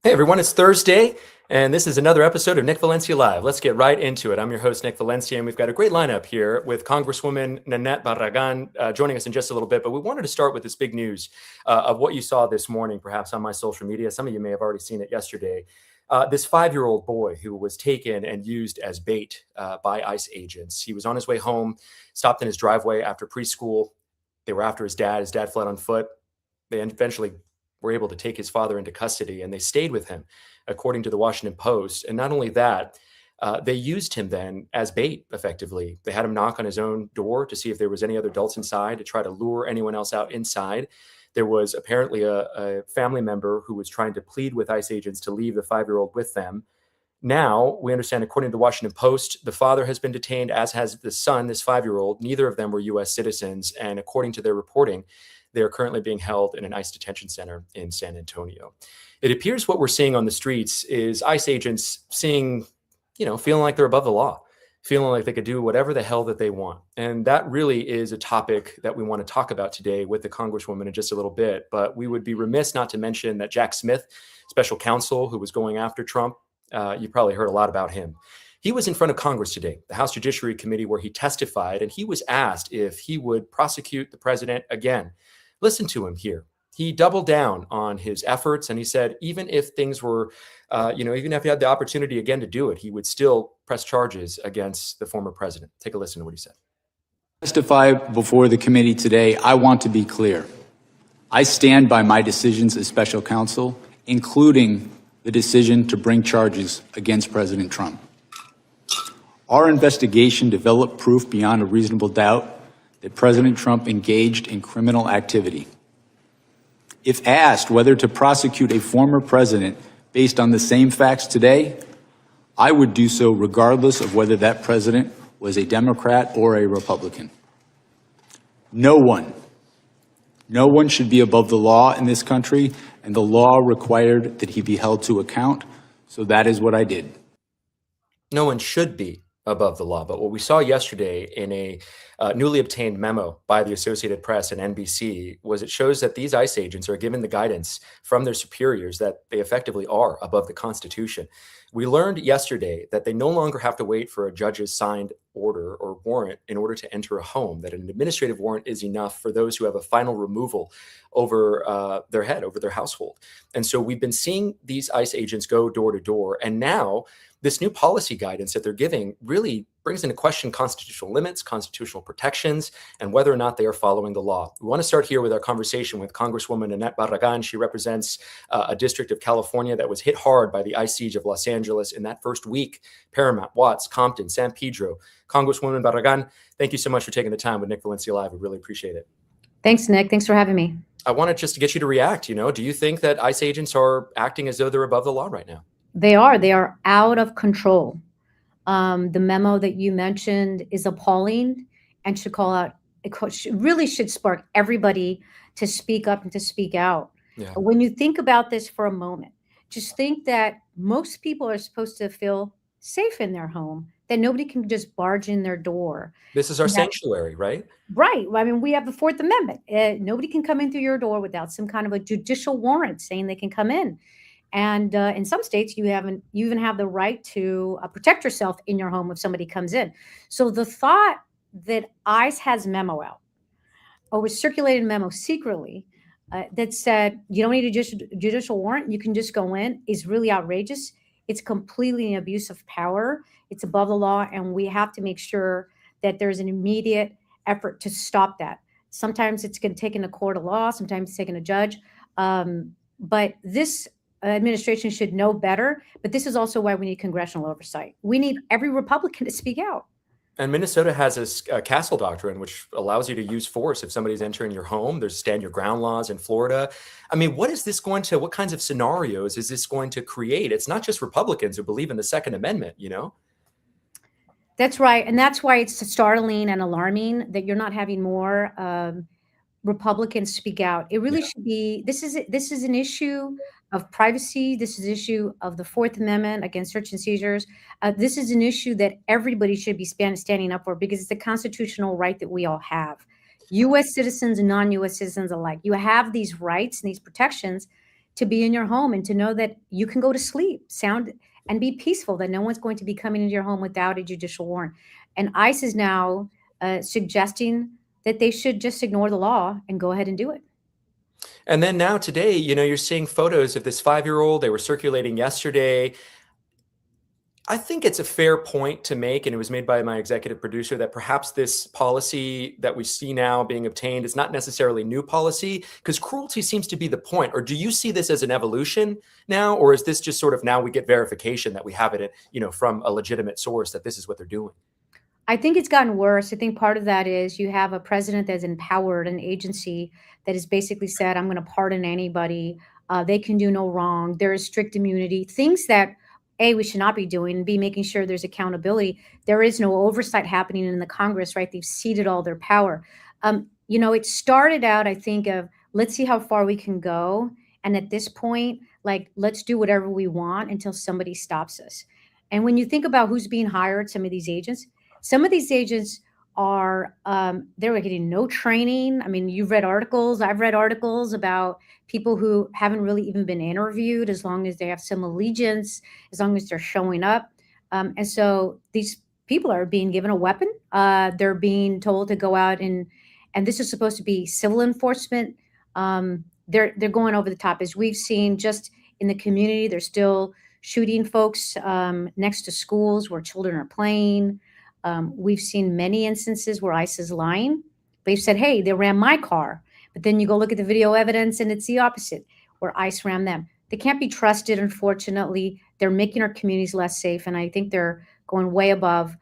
Hey everyone, it's Thursday, and this is another episode of Nick Valencia Live. Let's get right into it. I'm your host, Nick Valencia, and we've got a great lineup here with Congresswoman Nanette Barragán joining us in just a little bit. But we wanted to start with this big news of what you saw this morning, perhaps on my social media. Some of you may have already seen it yesterday. This 5-year-old boy who was taken and used as bait by ICE agents. He was on his way home, stopped in his driveway after preschool. They were after his dad. His dad fled on foot. They eventually were able to take his father into custody, and they stayed with him, according to the Washington Post. And not only that, they used him then as bait, effectively. They had him knock on his own door to see if there was any other adults inside, to try to lure anyone else out inside. There was apparently a family member who was trying to plead with ICE agents to leave the 5-year-old with them. Now, we understand, according to the Washington Post, the father has been detained, as has the son, this 5-year-old. Neither of them were U.S. citizens. And according to their reporting, they are currently being held in an ICE detention center in San Antonio. It appears what we're seeing on the streets is ICE agents feeling like they're above the law, feeling like they could do whatever the hell that they want. And that really is a topic that we want to talk about today with the Congresswoman in just a little bit. But we would be remiss not to mention that Jack Smith, special counsel who was going after Trump, you probably heard a lot about him. He was in front of Congress today, the House Judiciary Committee, where he testified, and he was asked if he would prosecute the president again. Listen to him here. He doubled down on his efforts, and he said even if things were, even if he had the opportunity again to do it, he would still press charges against the former president. Take a listen to what he said. Testify before the committee today. I want to be clear. I stand by my decisions as special counsel, including the decision to bring charges against President Trump. Our investigation developed proof beyond a reasonable doubt that President Trump engaged in criminal activity. If asked whether to prosecute a former president based on the same facts today, I would do so regardless of whether that president was a Democrat or a Republican. No one should be above the law in this country, and the law required that he be held to account, so that is what I did. No one should be above the law. But what we saw yesterday in a newly obtained memo by the Associated Press and NBC was it shows that these ICE agents are given the guidance from their superiors that they effectively are above the Constitution. We learned yesterday that they no longer have to wait for a judge's signed order or warrant in order to enter a home, that an administrative warrant is enough for those who have a final removal over their head, over their household. And so we've been seeing these ICE agents go door to door. And now this new policy guidance that they're giving really brings into question constitutional limits, constitutional protections, and whether or not they are following the law. We want to start here with our conversation with Congresswoman Nanette Barragán. She represents a district of California that was hit hard by the ICE siege of Los Angeles in that first week. Paramount, Watts, Compton, San Pedro. Congresswoman Barragán, thank you so much for taking the time with Nick Valencia Live. We really appreciate it. Thanks, Nick. Thanks for having me. I wanted just to get you to react. Do you think that ICE agents are acting as though they're above the law right now? They are out of control. The memo that you mentioned is appalling and should call out, really should spark everybody to speak up and to speak out. Yeah. When you think about this for a moment, just think that most people are supposed to feel safe in their home, that nobody can just barge in their door. This is our sanctuary, right? Right. I mean, we have the Fourth Amendment. Nobody can come in through your door without some kind of a judicial warrant saying they can come in. And in some states, you even have the right to protect yourself in your home if somebody comes in. So the thought that ICE has memo out, or was circulated a memo secretly that said you don't need a judicial warrant, you can just go in, is really outrageous. It's completely an abuse of power. It's above the law, and we have to make sure that there's an immediate effort to stop that. Sometimes it's going to take in a court of law, sometimes it's taking a judge, but this administration should know better, but this is also why we need congressional oversight. We need every Republican to speak out. And Minnesota has a castle doctrine, which allows you to use force if somebody's entering your home. There's stand your ground laws in Florida. I mean, what kinds of scenarios is this going to create? It's not just Republicans who believe in the Second Amendment, That's right. And that's why it's startling and alarming that you're not having more Republicans speak out. It really should be, this is an issue of privacy. This is an issue of the Fourth Amendment against search and seizures. This is an issue that everybody should be standing up for, because it's a constitutional right that we all have. U.S. citizens and non-U.S. citizens alike. You have these rights and these protections to be in your home and to know that you can go to sleep, sound and be peaceful, that no one's going to be coming into your home without a judicial warrant. And ICE is now suggesting that they should just ignore the law and go ahead and do it. And then now today, you're seeing photos of this 5-year-old. They were circulating yesterday. I think it's a fair point to make, and it was made by my executive producer, that perhaps this policy that we see now being obtained is not necessarily new policy, because cruelty seems to be the point. Or do you see this as an evolution now, or is this just sort of now we get verification that we have it, from a legitimate source that this is what they're doing? I think it's gotten worse. I think part of that is you have a president that's empowered an agency that has basically said, I'm going to pardon anybody. They can do no wrong. There is strict immunity, things that A, we should not be doing, and B, making sure there's accountability. There is no oversight happening in the Congress, right? They've ceded all their power. It started out, I think, of let's see how far we can go. And at this point, let's do whatever we want until somebody stops us. And when you think about who's being hired, some of these agents are, they're getting no training. I mean, you've read articles, I've read articles about people who haven't really even been interviewed, as long as they have some allegiance, as long as they're showing up. And so these people are being given a weapon. They're being told to go out and this is supposed to be civil enforcement. They're going over the top. As we've seen just in the community, they're still shooting folks next to schools where children are playing. We've seen many instances where ICE is lying. They've said, hey, they ran my car. But then you go look at the video evidence and it's the opposite, where ICE ran them. They can't be trusted, unfortunately. They're making our communities less safe. And I think they're going way above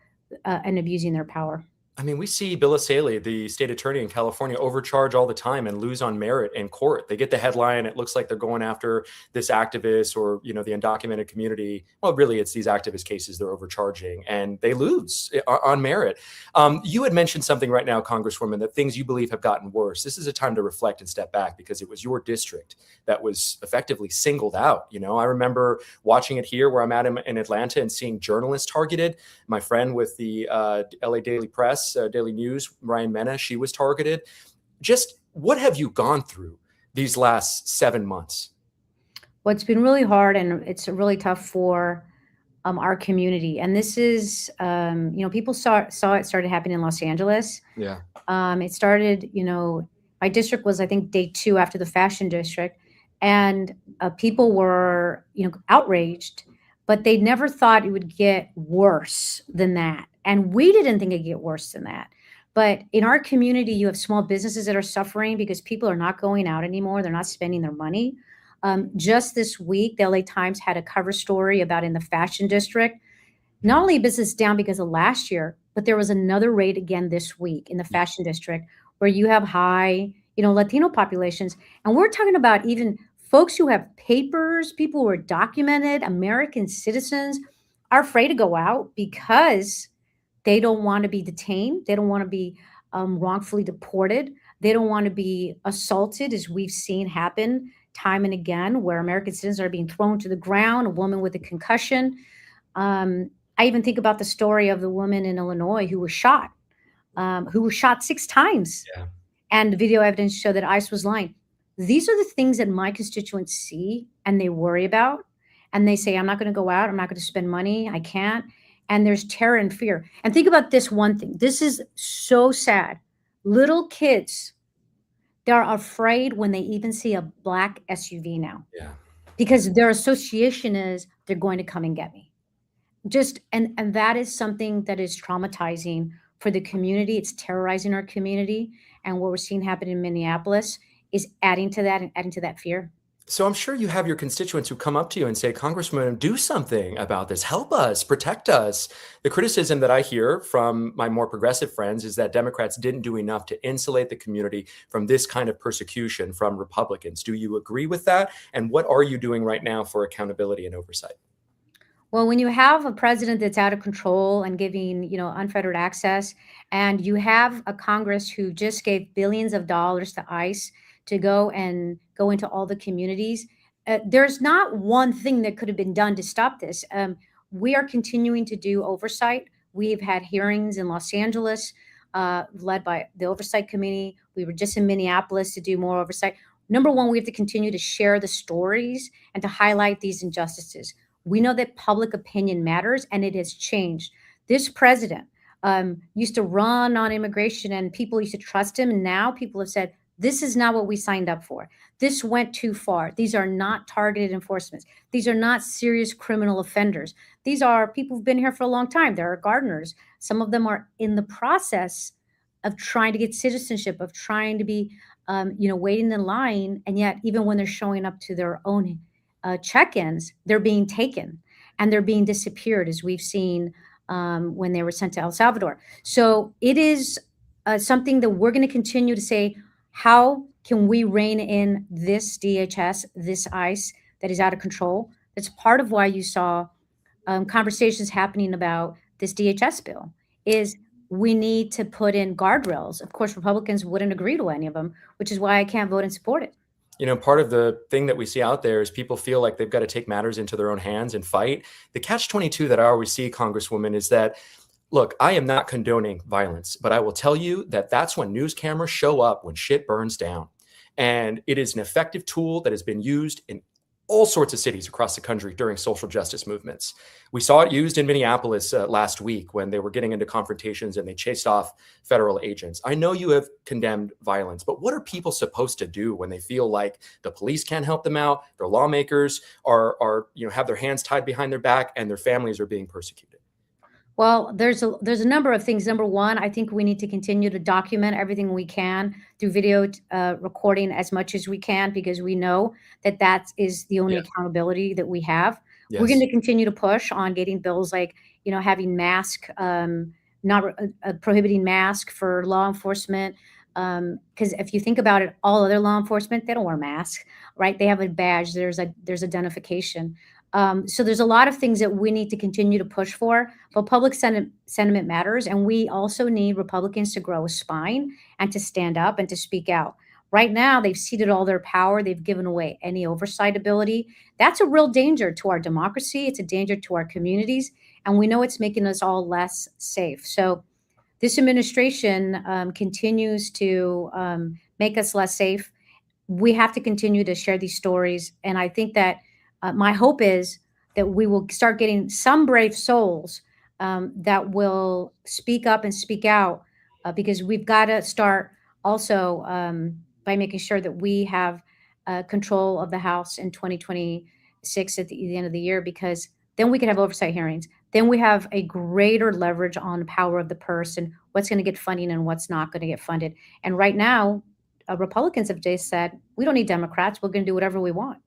and abusing their power. I mean, we see Bill Asaley, the state attorney in California, overcharge all the time and lose on merit in court. They get the headline. It looks like they're going after this activist or, the undocumented community. Well, really, it's these activist cases they're overcharging, and they lose on merit. You had mentioned something right now, Congresswoman, that things you believe have gotten worse. This is a time to reflect and step back, because it was your district that was effectively singled out. I remember watching it here where I'm at in Atlanta and seeing journalists targeted. My friend with the LA Daily Press, Daily News, Ryan Mena, she was targeted. Just what have you gone through these last 7 months? Well, it's been really hard, and it's really tough for our community. And this is, people saw it started happening in Los Angeles. Yeah. It started, my district was, I think, day 2 after the fashion district, and people were, outraged, but they never thought it would get worse than that. And we didn't think it'd get worse than that. But in our community, you have small businesses that are suffering because people are not going out anymore. They're not spending their money. Just this week, the LA Times had a cover story about in the fashion district, not only business down because of last year, but there was another raid again this week in the fashion district where you have high, Latino populations. And we're talking about even folks who have papers, people who are documented, American citizens are afraid to go out because they don't want to be detained. They don't want to be wrongfully deported. They don't want to be assaulted, as we've seen happen time and again, where American citizens are being thrown to the ground, a woman with a concussion. I even think about the story of the woman in Illinois who was shot 6 times. Yeah. And the video evidence showed that ICE was lying. These are the things that my constituents see and they worry about. And they say, I'm not going to go out. I'm not going to spend money. I can't. And there's terror and fear. And think about this one thing. This is so sad. Little kids, they're afraid when they even see a black SUV now. Yeah. Because their association is they're going to come and get me. And that is something that is traumatizing for the community. It's terrorizing our community. And what we're seeing happen in Minneapolis is adding to that and adding to that fear. So I'm sure you have your constituents who come up to you and say, Congressman, do something about this. Help us, protect us. The criticism that I hear from my more progressive friends is that Democrats didn't do enough to insulate the community from this kind of persecution from Republicans. Do you agree with that? And what are you doing right now for accountability and oversight? Well, when you have a president that's out of control and giving, unfettered access, and you have a Congress who just gave billions of dollars to ICE to go into all the communities, there's not one thing that could have been done to stop this. We are continuing to do oversight. We've had hearings in Los Angeles, led by the Oversight Committee. We were just in Minneapolis to do more oversight. number one, we have to continue to share the stories and to highlight these injustices. We know that public opinion matters, and it has changed. This president used to run on immigration, and people used to trust him. And now people have said, this is not what we signed up for. This went too far. These are not targeted enforcements. These are not serious criminal offenders. These are people who've been here for a long time. There are gardeners. Some of them are in the process of trying to get citizenship, of trying to be, waiting in line. And yet, even when they're showing up to their own check-ins, they're being taken and they're being disappeared, as we've seen when they were sent to El Salvador. So it is something that we're going to continue to say, how can we rein in this DHS, this ICE that is out of control? That's part of why you saw conversations happening about this DHS bill, is we need to put in guardrails. Of course, Republicans wouldn't agree to any of them, which is why I can't vote and support it. Part of the thing that we see out there is people feel like they've got to take matters into their own hands and fight. The catch-22 that I always see, Congresswoman, is that, look, I am not condoning violence, but I will tell you that that's when news cameras show up when shit burns down. And it is an effective tool that has been used in all sorts of cities across the country during social justice movements. We saw it used in Minneapolis last week when they were getting into confrontations and they chased off federal agents. I know you have condemned violence, but what are people supposed to do when they feel like the police can't help them out, their lawmakers are have their hands tied behind their back, and their families are being persecuted? Well, there's a number of things. Number one, I think we need to continue to document everything we can through video recording as much as we can, because we know that is the only accountability that we have. Yes. We're going to continue to push on getting bills like, having prohibiting mask for law enforcement. Because if you think about it, all other law enforcement, they don't wear masks, right? They have a badge. There's identification. So there's a lot of things that we need to continue to push for, but public sentiment matters. And we also need Republicans to grow a spine and to stand up and to speak out. Right now, they've ceded all their power. They've given away any oversight ability. That's a real danger to our democracy. It's a danger to our communities. And we know it's making us all less safe. So this administration continues to make us less safe. We have to continue to share these stories. And I think that my hope is that we will start getting some brave souls that will speak up and speak out, because we've got to start also by making sure that we have control of the House in 2026 at the end of the year, because then we can have oversight hearings. Then we have a greater leverage on the power of the purse and what's going to get funding and what's not going to get funded. And right now, Republicans have just said, we don't need Democrats. We're going to do whatever we want.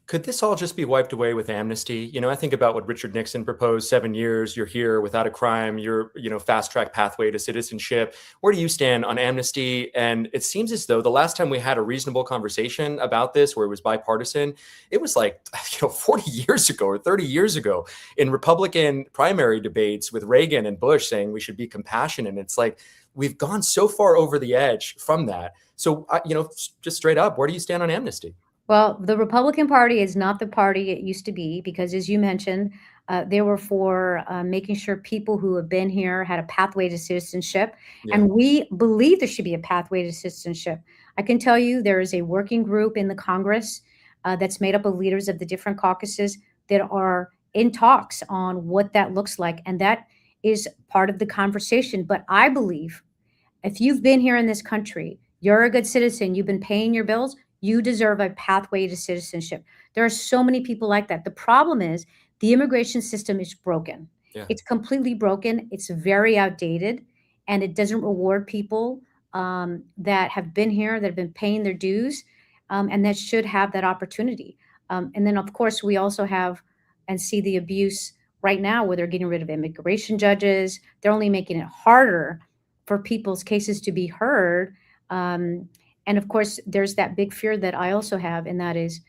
Could this all just be wiped away with amnesty? I think about what Richard Nixon proposed: 7 years, you're here without a crime, you're, fast track pathway to citizenship. Where do you stand on amnesty? And it seems as though the last time we had a reasonable conversation about this, where it was bipartisan, it was like, 40 years ago or 30 years ago in Republican primary debates with Reagan and Bush saying we should be compassionate. And it's like, we've gone so far over the edge from that. So, just straight up, where do you stand on amnesty? Well, the Republican Party is not the party it used to be, because, as you mentioned, they were for making sure people who have been here had a pathway to citizenship. Yeah. And we believe there should be a pathway to citizenship. I can tell you there is a working group in the Congress that's made up of leaders of the different caucuses that are in talks on what that looks like. And that is part of the conversation. But I believe if you've been here in this country, you're a good citizen, you've been paying your bills, you deserve a pathway to citizenship. There are so many people like that. The problem is the immigration system is broken. Yeah. It's completely broken. It's very outdated, and it doesn't reward people that have been here, that have been paying their dues, and that should have that opportunity. And then, of course, we also have and see the abuse right now where they're getting rid of immigration judges. They're only making it harder for people's cases to be heard. And of course, there's that big fear that I also have, and that is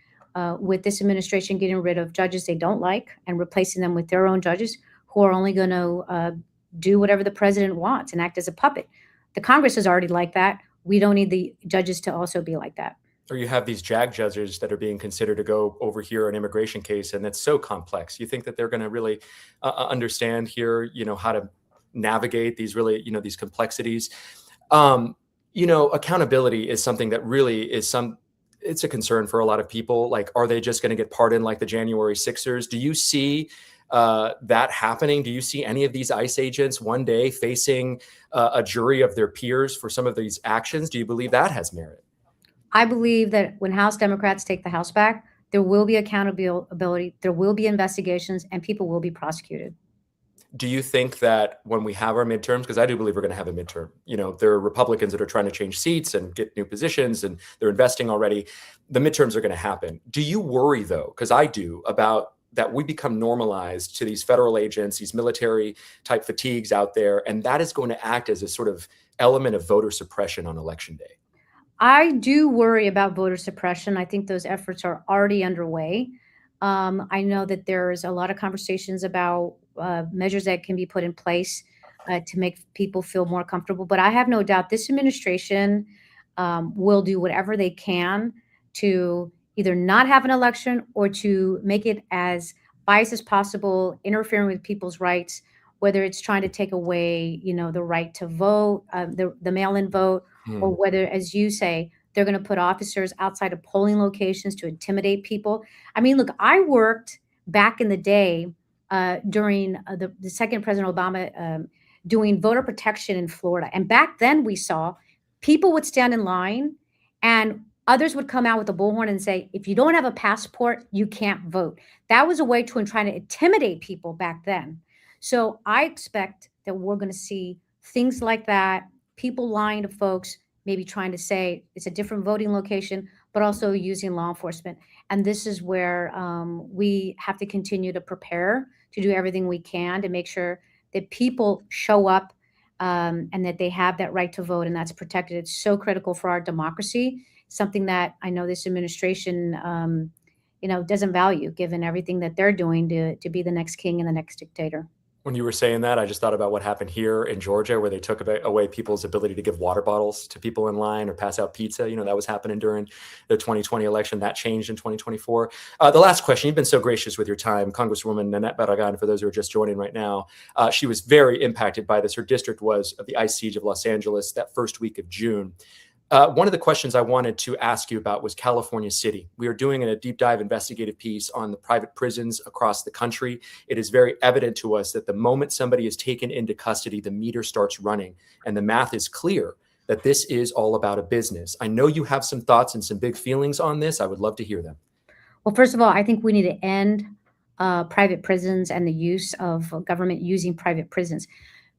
with this administration getting rid of judges they don't like and replacing them with their own judges who are only going to do whatever the president wants and act as a puppet. The Congress is already like that. We don't need the judges to also be like that. Or you have these JAG judges that are being considered to go over here an immigration case, and that's so complex. You think that they're going to really understand here, how to navigate these really, these complexities? Accountability is something that really is it's a concern for a lot of people. Like, are they just going to get pardoned like the January 6ers? Do you see that happening? Do you see any of these ICE agents one day facing a jury of their peers for some of these actions? Do you believe that has merit? I believe that when House Democrats take the House back, there will be accountability, there will be investigations, and people will be prosecuted. Do you think that when we have our midterms, because I do believe we're going to have a midterm, there are Republicans that are trying to change seats and get new positions, and they're investing already. The midterms are going to happen. Do you worry, though, because I do, about that we become normalized to these federal agents, these military type fatigues out there, and that is going to act as a sort of element of voter suppression on election day? I do worry about voter suppression. I think those efforts are already underway. I know that there's a lot of conversations about measures that can be put in place to make people feel more comfortable. But I have no doubt this administration will do whatever they can to either not have an election or to make it as biased as possible, interfering with people's rights, whether it's trying to take away, the right to vote, the mail-in vote, or whether, as you say, they're going to put officers outside of polling locations to intimidate people. I mean, look, I worked back in the day during the second President Obama doing voter protection in Florida. And back then we saw people would stand in line and others would come out with a bullhorn and say, if you don't have a passport, you can't vote. That was a way to try to intimidate people back then. So I expect that we're going to see things like that, people lying to folks, maybe trying to say it's a different voting location, but also using law enforcement. And this is where we have to continue to prepare to do everything we can to make sure that people show up and that they have that right to vote, and that's protected. It's so critical for our democracy, something that I know this administration doesn't value, given everything that they're doing to be the next king and the next dictator. When you were saying that, I just thought about what happened here in Georgia, where they took away people's ability to give water bottles to people in line or pass out pizza. That was happening during the 2020 election. That changed in 2024. The last question, you've been so gracious with your time, Congresswoman Nanette Barragán, for those who are just joining right now. She was very impacted by this. Her district was of the ICE siege of Los Angeles that first week of June. One of the questions I wanted to ask you about was California City. We are doing a deep dive investigative piece on the private prisons across the country. It is very evident to us that the moment somebody is taken into custody, the meter starts running, and the math is clear that this is all about a business. I know you have some thoughts and some big feelings on this. I would love to hear them. Well, first of all, I think we need to end private prisons and the use of government using private prisons.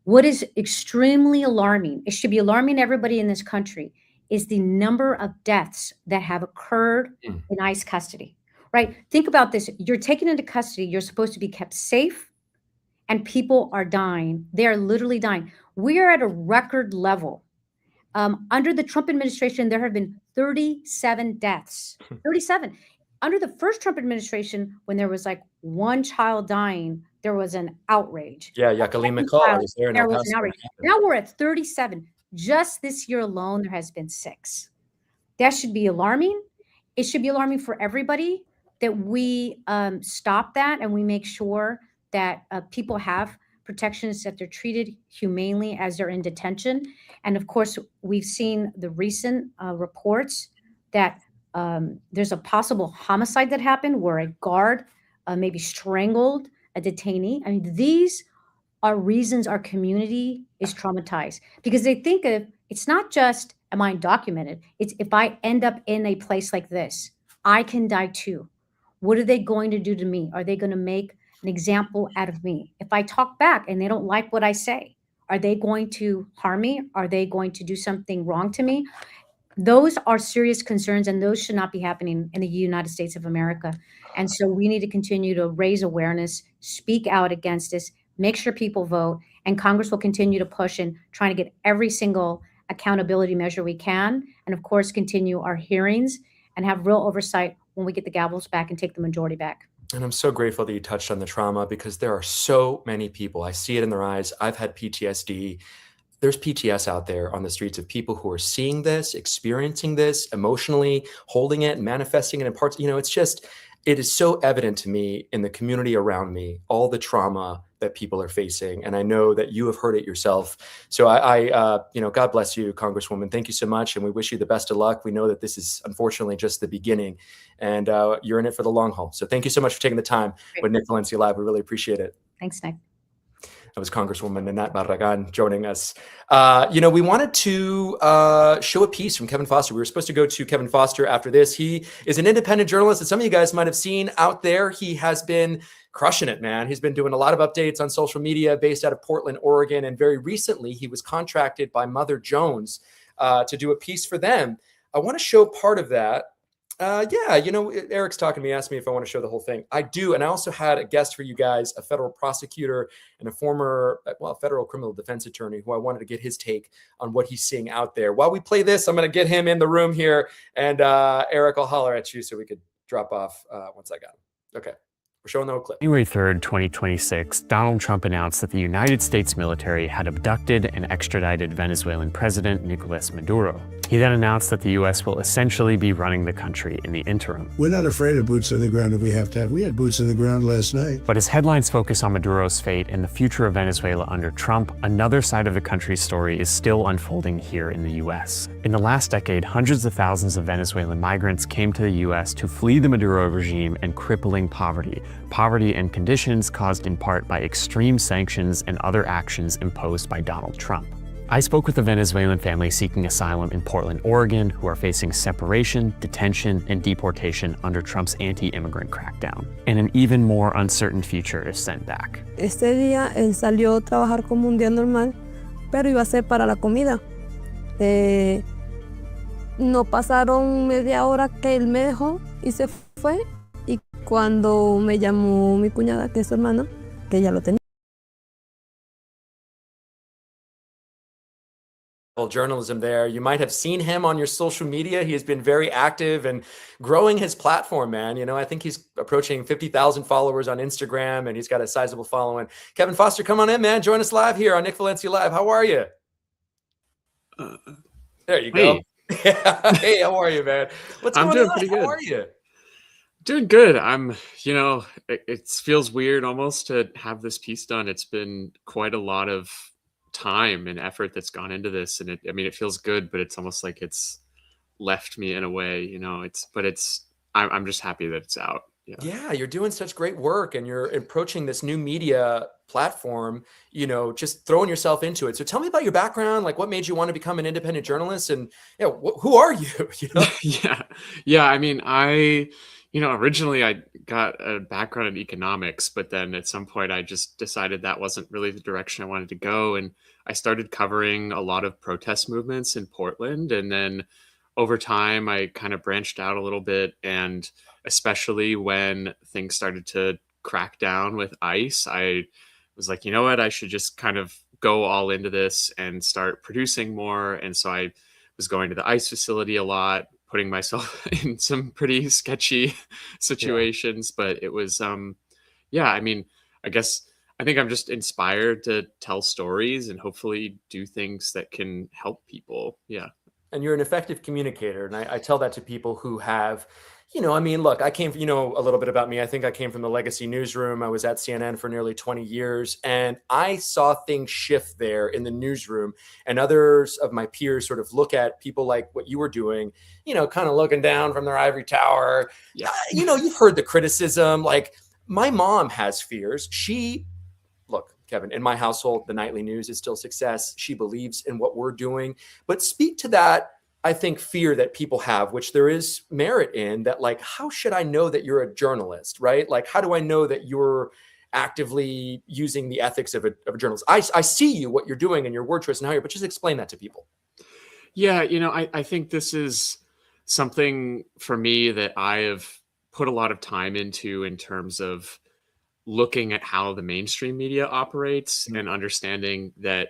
What is extremely alarming, it should be alarming everybody in this country, is the number of deaths that have occurred in ICE custody, right? Think about this. You're taken into custody. You're supposed to be kept safe, and people are dying. They are literally dying. We are at a record level. Under the Trump administration, there have been 37 deaths, 37. Under the first Trump administration, when there was like one child dying, there was an outrage. Yeah, Jacqueline McCall was there. There was an outrage. Now we're at 37. Just this year alone, there has been 6. That should be alarming. It should be alarming for everybody that we stop that and we make sure that people have protections, that they're treated humanely as they're in detention. And of course, we've seen the recent reports that there's a possible homicide that happened where a guard maybe strangled a detainee. I mean, these are reasons our community is traumatized, because they think of, it's not just, am I undocumented? It's, if I end up in a place like this, I can die too. What are they going to do to me? Are they going to make an example out of me? If I talk back and they don't like what I say, are they going to harm me? Are they going to do something wrong to me? Those are serious concerns, and those should not be happening in the United States of America. And so we need to continue to raise awareness, speak out against this, make sure people vote, and Congress will continue to push in trying to get every single accountability measure we can. And of course, continue our hearings and have real oversight when we get the gavels back and take the majority back. And I'm so grateful that you touched on the trauma, because there are so many people. I see it in their eyes. I've had PTSD. There's PTS out there on the streets of people who are seeing this, experiencing this emotionally, holding it and manifesting it in parts. It is so evident to me in the community around me, all the trauma that people are facing. And I know that you have heard it yourself. So God bless you, Congresswoman. Thank you so much. And we wish you the best of luck. We know that this is unfortunately just the beginning, and you're in it for the long haul. So thank you so much for taking the time with Nick Valencia Live. We really appreciate it. Thanks, Nick. That was Congresswoman Nanette Barragán joining us. We wanted to show a piece from Kevin Foster. We were supposed to go to Kevin Foster after this. He is an independent journalist that some of you guys might have seen out there. He has been crushing it, man. He's been doing a lot of updates on social media based out of Portland, Oregon. And very recently, he was contracted by Mother Jones to do a piece for them. I want to show part of that. Eric's talking to me, asked me if I want to show the whole thing. I do. And I also had a guest for you guys, a federal prosecutor and a former, federal criminal defense attorney who I wanted to get his take on what he's seeing out there. While we play this, I'm going to get him in the room here. And Eric, I'll holler at you so we could drop off once I got him. Okay. We're showing the whole clip. January 3rd, 2026, Donald Trump announced that the United States military had abducted and extradited Venezuelan President Nicolas Maduro. He then announced that the U.S. will essentially be running the country in the interim. We're not afraid of boots on the ground if we have to have. We had boots on the ground last night. But as headlines focus on Maduro's fate and the future of Venezuela under Trump, another side of the country's story is still unfolding here in the U.S. In the last decade, hundreds of thousands of Venezuelan migrants came to the U.S. to flee the Maduro regime and crippling poverty and conditions caused in part by extreme sanctions and other actions imposed by Donald Trump. I spoke with a Venezuelan family seeking asylum in Portland, Oregon, who are facing separation, detention, and deportation under Trump's anti-immigrant crackdown, and an even more uncertain future if sent back. Este día él salió a trabajar como un día normal, pero iba a ser para la comida. No pasaron media hora que él me dejó y se fue, y cuando me llamó mi cuñada, que es su hermana, que ya lo tenía. Journalism there. You might have seen him on your social media. He has been very active and growing his platform, man. I think he's approaching 50,000 followers on Instagram, and he's got a sizable following. Kevin Foster, come on in, man. Join us live here on Nick Valencia Live. How are you? There you go. Hey. Hey, how are you, man? What's going on? I'm doing pretty good. How are you? Doing good. It feels weird almost to have this piece done. It's been quite a lot of time and effort that's gone into this, and it feels good, but it's almost like it's left me in a way, I'm just happy that it's out. Yeah, you're doing such great work, and you're approaching this new media platform, just throwing yourself into it. So tell me about your background, like what made you want to become an independent journalist, and who are you? Originally I got a background in economics, but then at some point I just decided that wasn't really the direction I wanted to go. And I started covering a lot of protest movements in Portland. And then over time, I kind of branched out a little bit. And especially when things started to crack down with ICE, I was like, you know what, I should just kind of go all into this and start producing more. And so I was going to the ICE facility a lot, putting myself in some pretty sketchy situations, but it was, I think I'm just inspired to tell stories and hopefully do things that can help people. Yeah. And you're an effective communicator. And I tell that to people who have, look, I came, a little bit about me. I think I came from the legacy newsroom. I was at CNN for nearly 20 years, and I saw things shift there in the newsroom, and others of my peers sort of look at people like what you were doing, kind of looking down from their ivory tower. Yeah. You've heard the criticism. Like, my mom has fears. Look, Kevin, in my household, the nightly news is still success. She believes in what we're doing, but speak to that, I think, fear that people have, which there is merit in, that, like, how should I know that you're a journalist, right? Like, how do I know that you're actively using the ethics of a journalist? I see you, what you're doing and your word choice and how you're, but just explain that to people. Yeah. I think this is something for me that I have put a lot of time into in terms of looking at how the mainstream media operates and understanding that,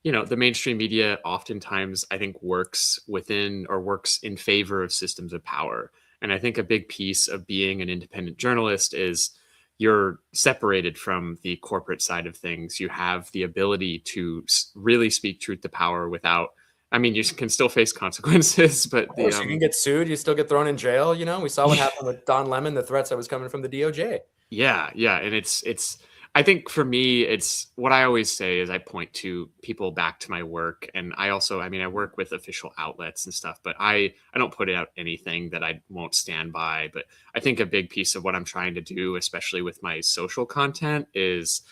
the mainstream media oftentimes, I think, works within or works in favor of systems of power. And I think a big piece of being an independent journalist is you're separated from the corporate side of things. You have the ability to really speak truth to power without, you can still face consequences, but you can get sued. You still get thrown in jail. We saw what happened with Don Lemon, the threats that was coming from the DOJ. Yeah. And it's, I think for me, it's what I always say is I point to people back to my work. And I also, I mean, I work with official outlets and stuff, but I don't put out anything that I won't stand by. But I think a big piece of what I'm trying to do, especially with my social content, is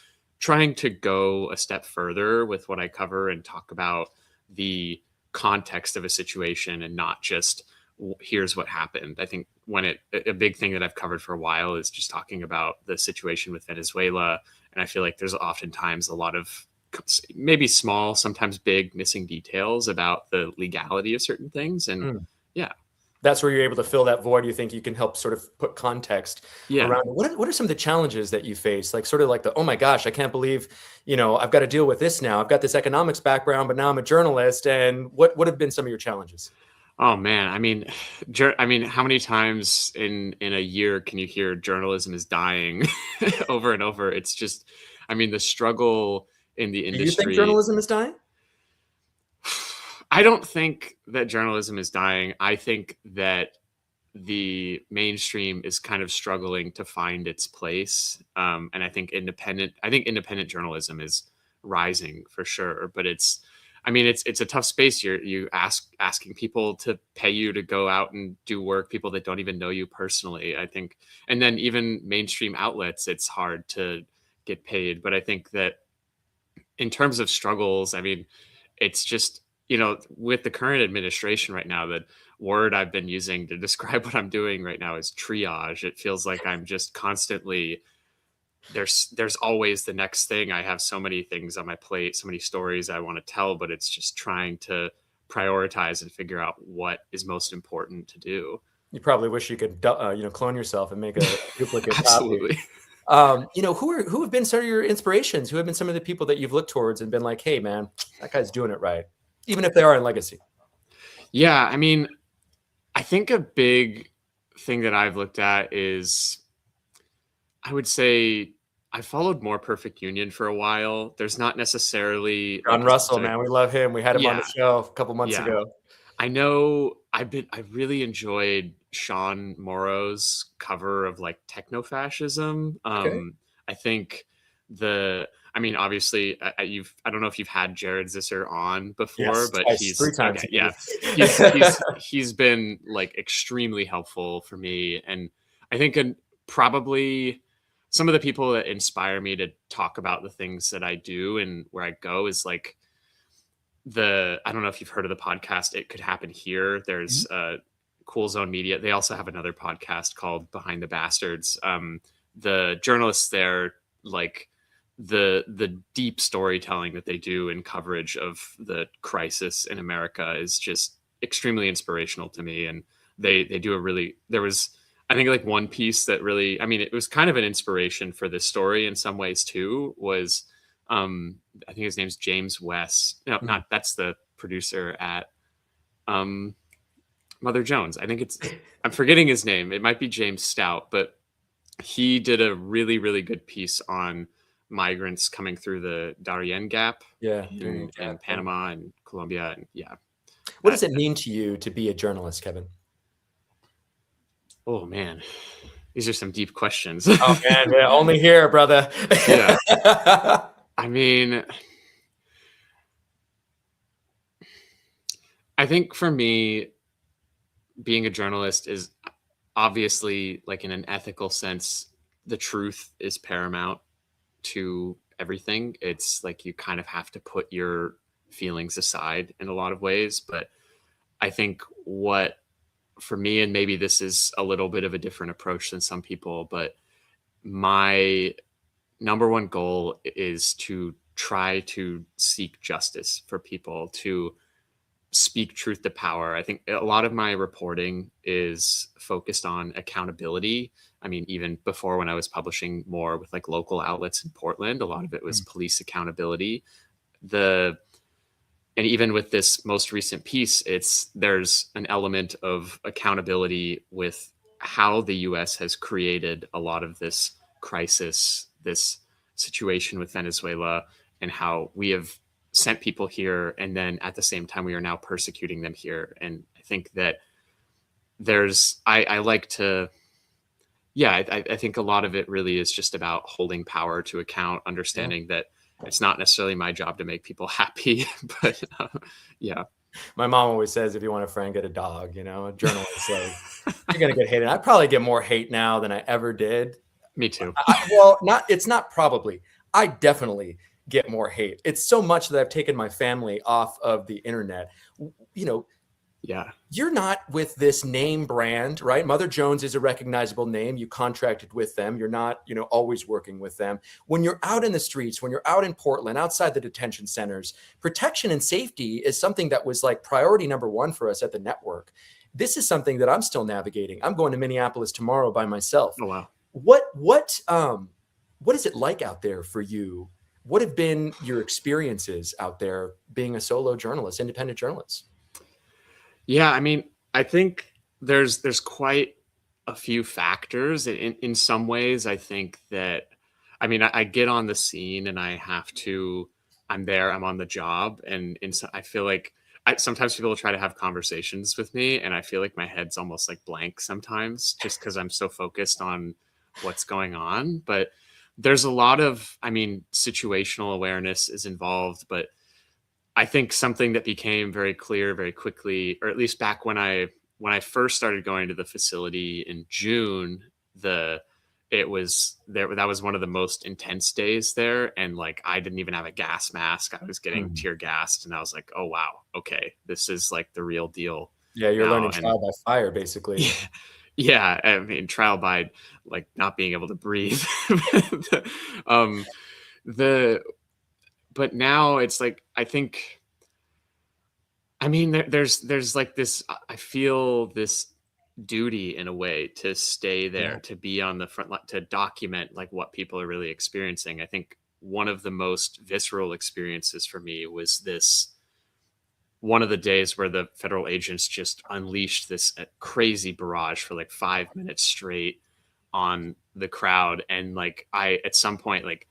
trying to go a step further with what I cover and talk about the context of a situation and not just here's what happened. I think a big thing that I've covered for a while is just talking about the situation with Venezuela. And I feel like there's oftentimes a lot of maybe small, sometimes big missing details about the legality of certain things. And yeah, that's where you're able to fill that void. You think you can help sort of put context around it. What are some of the challenges that you face? Like sort of like oh my gosh, I can't believe, I've got to deal with this now. I've got this economics background, but now I'm a journalist. And what have been some of your challenges? Oh man, I mean, how many times in a year can you hear journalism is dying over and over? It's just, I mean, the struggle in the industry. Do you think journalism is dying? I don't think that journalism is dying. I think that the mainstream is kind of struggling to find its place. And I think independent journalism is rising for sure, but it's a tough space. You asking people to pay you to go out and do work, people that don't even know you personally, I think. And then even mainstream outlets, it's hard to get paid. But I think that in terms of struggles, I mean, it's just, with the current administration right now, the word I've been using to describe what I'm doing right now is triage. It feels like I'm just constantly there's always the next thing. I have so many things on my plate, so many stories I want to tell, but it's just trying to prioritize and figure out what is most important to do. You probably wish you could, clone yourself and make a duplicate Absolutely. copy. Who have been some of your inspirations? Who have been some of the people that you've looked towards and been like, hey man, that guy's doing it right, even if they are in legacy? Yeah, I mean, I think a big thing that I've looked at is, I would say I followed More Perfect Union for a while. There's not necessarily John Russell, man, we love him. We had him on the show a couple months ago. I know I really enjoyed Sean Morrow's cover of like techno-fascism. Okay. I think obviously I don't know if you've had Jared Zisser on before, yes, but he's 3 times. Okay, he's been like extremely helpful for me. And I think probably some of the people that inspire me to talk about the things that I do and where I go is like I don't know if you've heard of the podcast It Could Happen Here. There's Cool Zone Media. They also have another podcast called Behind the Bastards. The journalists there, like the deep storytelling that they do in coverage of the crisis in America is just extremely inspirational to me. And they do there was, I think, like one piece that really, it was kind of an inspiration for this story in some ways too, was I think his name's James West. No, that's the producer at Mother Jones. I think I'm forgetting his name. It might be James Stout, but he did a really, really good piece on migrants coming through the Darien Gap in Panama and Colombia. And what does it mean to you to be a journalist, Kevin? Oh man, these are some deep questions. Oh man, yeah, only here, brother. Yeah. I think for me, being a journalist is obviously, like, in an ethical sense, the truth is paramount to everything. It's like you kind of have to put your feelings aside in a lot of ways. But I think for me, and maybe this is a little bit of a different approach than some people, but my number one goal is to try to seek justice for people, to speak truth to power. I think a lot of my reporting is focused on accountability. Even before, when I was publishing more with like local outlets in Portland, a lot of it was police accountability. And even with this most recent piece, there's an element of accountability with how the U.S. has created a lot of this crisis, this situation with Venezuela, and how we have sent people here, and then at the same time we are now persecuting them here. And I think that I like to yeah, I think a lot of it really is just about holding power to account, understanding that it's not necessarily my job to make people happy, but yeah. My mom always says, if you want a friend, get a dog, a journalist, like, you're going to get hated. I probably get more hate now than I ever did. Me too. Well, it's not probably. I definitely get more hate. It's so much that I've taken my family off of the internet. Yeah. You're not with this name brand, right? Mother Jones is a recognizable name. You contracted with them. You're not, always working with them. When you're out in the streets, when you're out in Portland, outside the detention centers, protection and safety is something that was like priority number one for us at the network. This is something that I'm still navigating. I'm going to Minneapolis tomorrow by myself. Oh, wow. What is it like out there for you? What have been your experiences out there being a solo journalist, independent journalist? Yeah, I mean, I think there's quite a few factors. In some ways, I think that, I get on the scene and I'm there, I'm on the job. And I feel like sometimes people try to have conversations with me and I feel like my head's almost like blank sometimes just because I'm so focused on what's going on. But there's a lot of, situational awareness is involved, but I think something that became very clear very quickly, or at least back when I first started going to the facility in June, that was one of the most intense days there. And like, I didn't even have a gas mask. I was getting tear gassed and I was like, oh, wow. Okay. This is like the real deal. Yeah. You're learning trial by fire, basically. Yeah. Trial by like not being able to breathe. But now it's like, I think, there's like this, I feel this duty in a way to stay there, to be on the front line, to document like what people are really experiencing. I think one of the most visceral experiences for me was one of the days where the federal agents just unleashed this crazy barrage for like 5 minutes straight on the crowd. And like, at some point, like,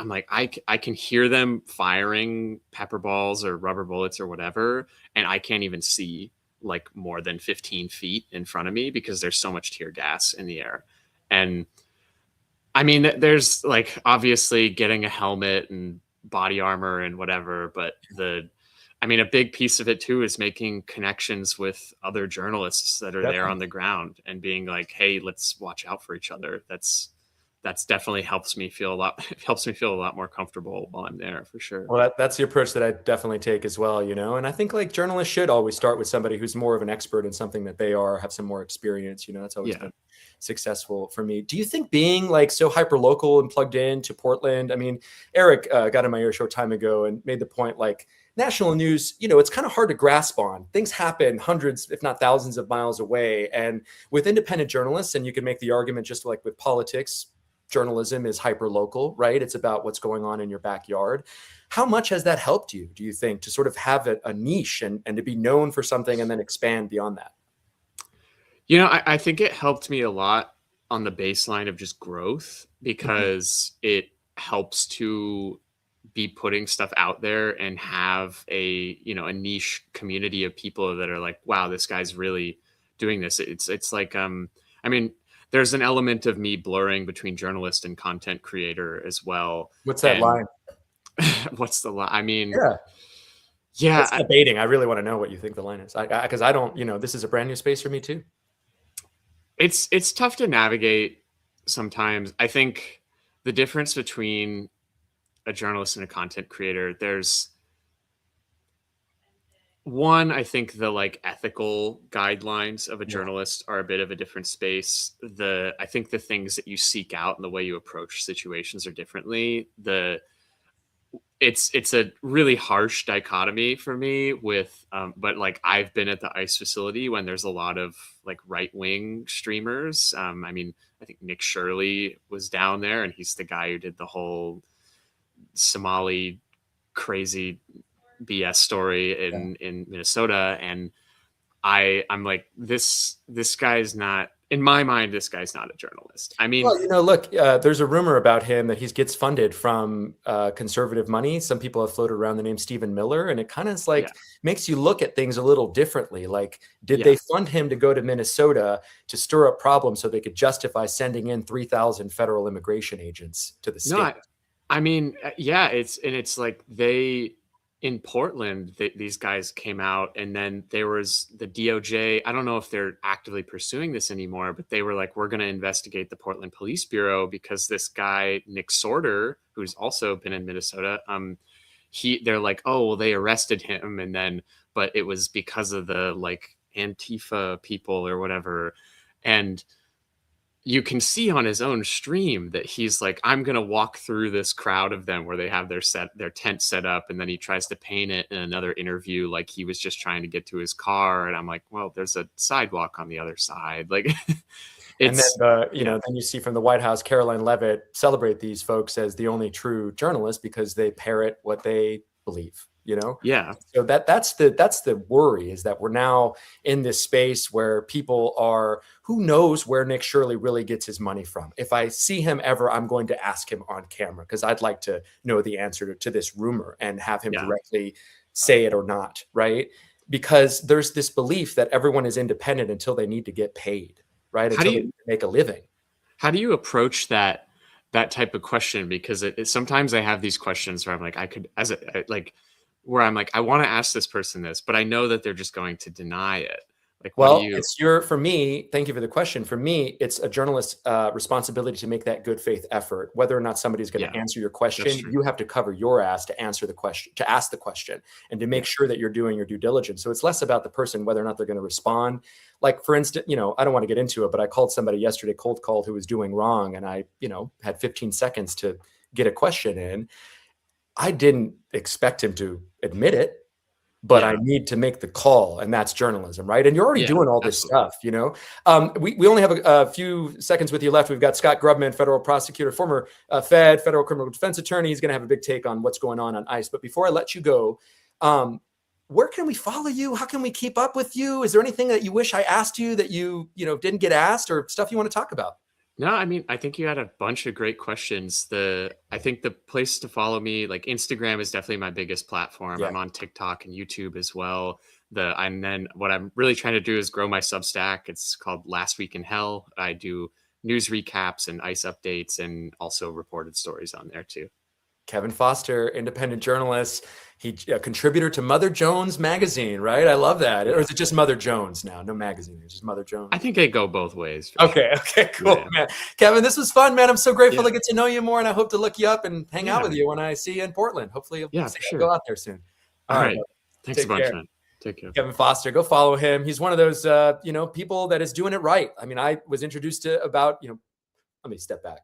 I'm like, I can hear them firing pepper balls or rubber bullets or whatever. And I can't even see like more than 15 feet in front of me because there's so much tear gas in the air. And there's like, obviously getting a helmet and body armor and whatever, but a big piece of it too is making connections with other journalists that are there on the ground and being like, hey, let's watch out for each other. That's definitely helps me feel a lot more comfortable while I'm there, for sure. Well, that's the approach that I definitely take as well, and I think like journalists should always start with somebody who's more of an expert in something that they have some more experience, that's always been successful for me. Do you think being like so hyper local and plugged in to Portland, Eric got in my ear show time ago and made the point, like, national news, it's kind of hard to grasp on. Things happen hundreds, if not thousands of miles away. And with independent journalists, and you can make the argument just like with politics, journalism is hyper local, right? It's about what's going on in your backyard. How much has that helped you, do you think, to sort of have a niche and to be known for something and then expand beyond that? I think it helped me a lot on the baseline of just growth because it helps to be putting stuff out there and have a niche community of people that are like, wow, this guy's really doing this. It's like, there's an element of me blurring between journalist and content creator as well. What's that line? What's the line? Yeah. It's debating. I really want to know what you think the line is. Because I don't, this is a brand new space for me too. It's tough to navigate sometimes. I think the difference between a journalist and a content creator, there's one, I think the like ethical guidelines of a journalist are a bit of a different space. I think the things that you seek out and the way you approach situations are differently. It's a really harsh dichotomy for me with, but like I've been at the ICE facility when there's a lot of like right-wing streamers. I think Nick Shirley was down there and he's the guy who did the whole Somali crazy BS story in Minnesota. And I'm like, this guy's not in my mind, this guy's not a journalist. I mean, well, look, there's a rumor about him that he gets funded from conservative money. Some people have floated around the name Stephen Miller, and it kind of like makes you look at things a little differently. Like, did they fund him to go to Minnesota to stir up problems so they could justify sending in 3,000 federal immigration agents to the state? No, I mean, it's like in Portland, these guys came out, and then there was the DOJ. I don't know if they're actively pursuing this anymore, but they were like, we're going to investigate the Portland Police Bureau because this guy, Nick Sorter, who's also been in Minnesota, they're like, oh, well, they arrested him. But it was because of the like Antifa people or whatever. And you can see on his own stream that he's like, I'm going to walk through this crowd of them where they have their tent set up. And then he tries to paint it in another interview like he was just trying to get to his car. And I'm like, well, there's a sidewalk on the other side. Like, it's, and then, then you see from the White House, Caroline Leavitt celebrate these folks as the only true journalists because they parrot what they believe. Yeah. So that's the worry, is that we're now in this space where people are, who knows where Nick Shirley really gets his money from. If I see him ever, I'm going to ask him on camera because I'd like to know the answer to this rumor and have him directly say it or not, right? Because there's this belief that everyone is independent until they need to get paid, right? Until they make a living. How do you approach that type of question? Because sometimes I have these questions where I'm like, where I'm like, I want to ask this person this, but I know that they're just going to deny it. Like, well, for me, thank you for the question. For me, it's a journalist's responsibility to make that good faith effort. Whether or not somebody's going to answer your question, you have to cover your ass to answer the question, to ask the question, and to make sure that you're doing your due diligence. So it's less about the person, whether or not they're going to respond. Like, for instance, I don't want to get into it, but I called somebody yesterday, cold called, who was doing wrong. And I, had 15 seconds to get a question in. I didn't expect him to admit it, but I need to make the call, and that's journalism, right? And you're already doing all this stuff, We only have a few seconds with you left. We've got Scott Grubman, federal prosecutor, former federal criminal defense attorney. He's going to have a big take on what's going on ICE. But before I let you go, where can we follow you? How can we keep up with you? Is there anything that you wish I asked you that you didn't get asked, or stuff you want to talk about? No, I mean, I think you had a bunch of great questions. I think the place to follow me, like Instagram, is definitely my biggest platform. I'm on TikTok and YouTube as well. And then what I'm really trying to do is grow my Substack. It's called Last Week in Hell. I do news recaps and ICE updates, and also reported stories on there too. Kevin Foster, independent journalist. He a contributor to Mother Jones magazine, right? I love that. Or is it just Mother Jones now? No magazine, it's just Mother Jones. I think they go both ways. Okay, cool, man. Kevin, this was fun, man. I'm so grateful to get to know you more, and I hope to look you up and hang out with you when I see you in Portland. Hopefully, you'll go out there soon. All right. Thanks a bunch, man. Take care. Kevin Foster, go follow him. He's one of those, people that is doing it right. I mean, I was introduced to let me step back.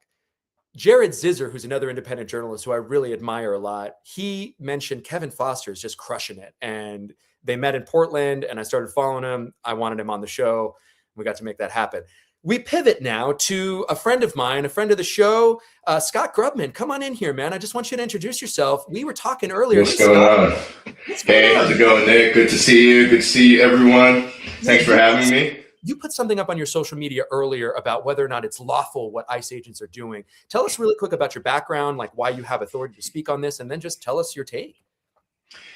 Jared Zizzer, who's another independent journalist who I really admire a lot, he mentioned Kevin Foster is just crushing it. And they met in Portland, and I started following him. I wanted him on the show. We got to make that happen. We pivot now to a friend of mine, a friend of the show, Scott Grubman. Come on in here, man. I just want you to introduce yourself. We were talking earlier. What's going on? Hey, how's it going, Nick? Good to see you. Good to see everyone. Thanks for having me. You put something up on your social media earlier about whether or not it's lawful what ICE agents are doing. Tell us really quick about your background, like why you have authority to speak on this, and then just tell us your take.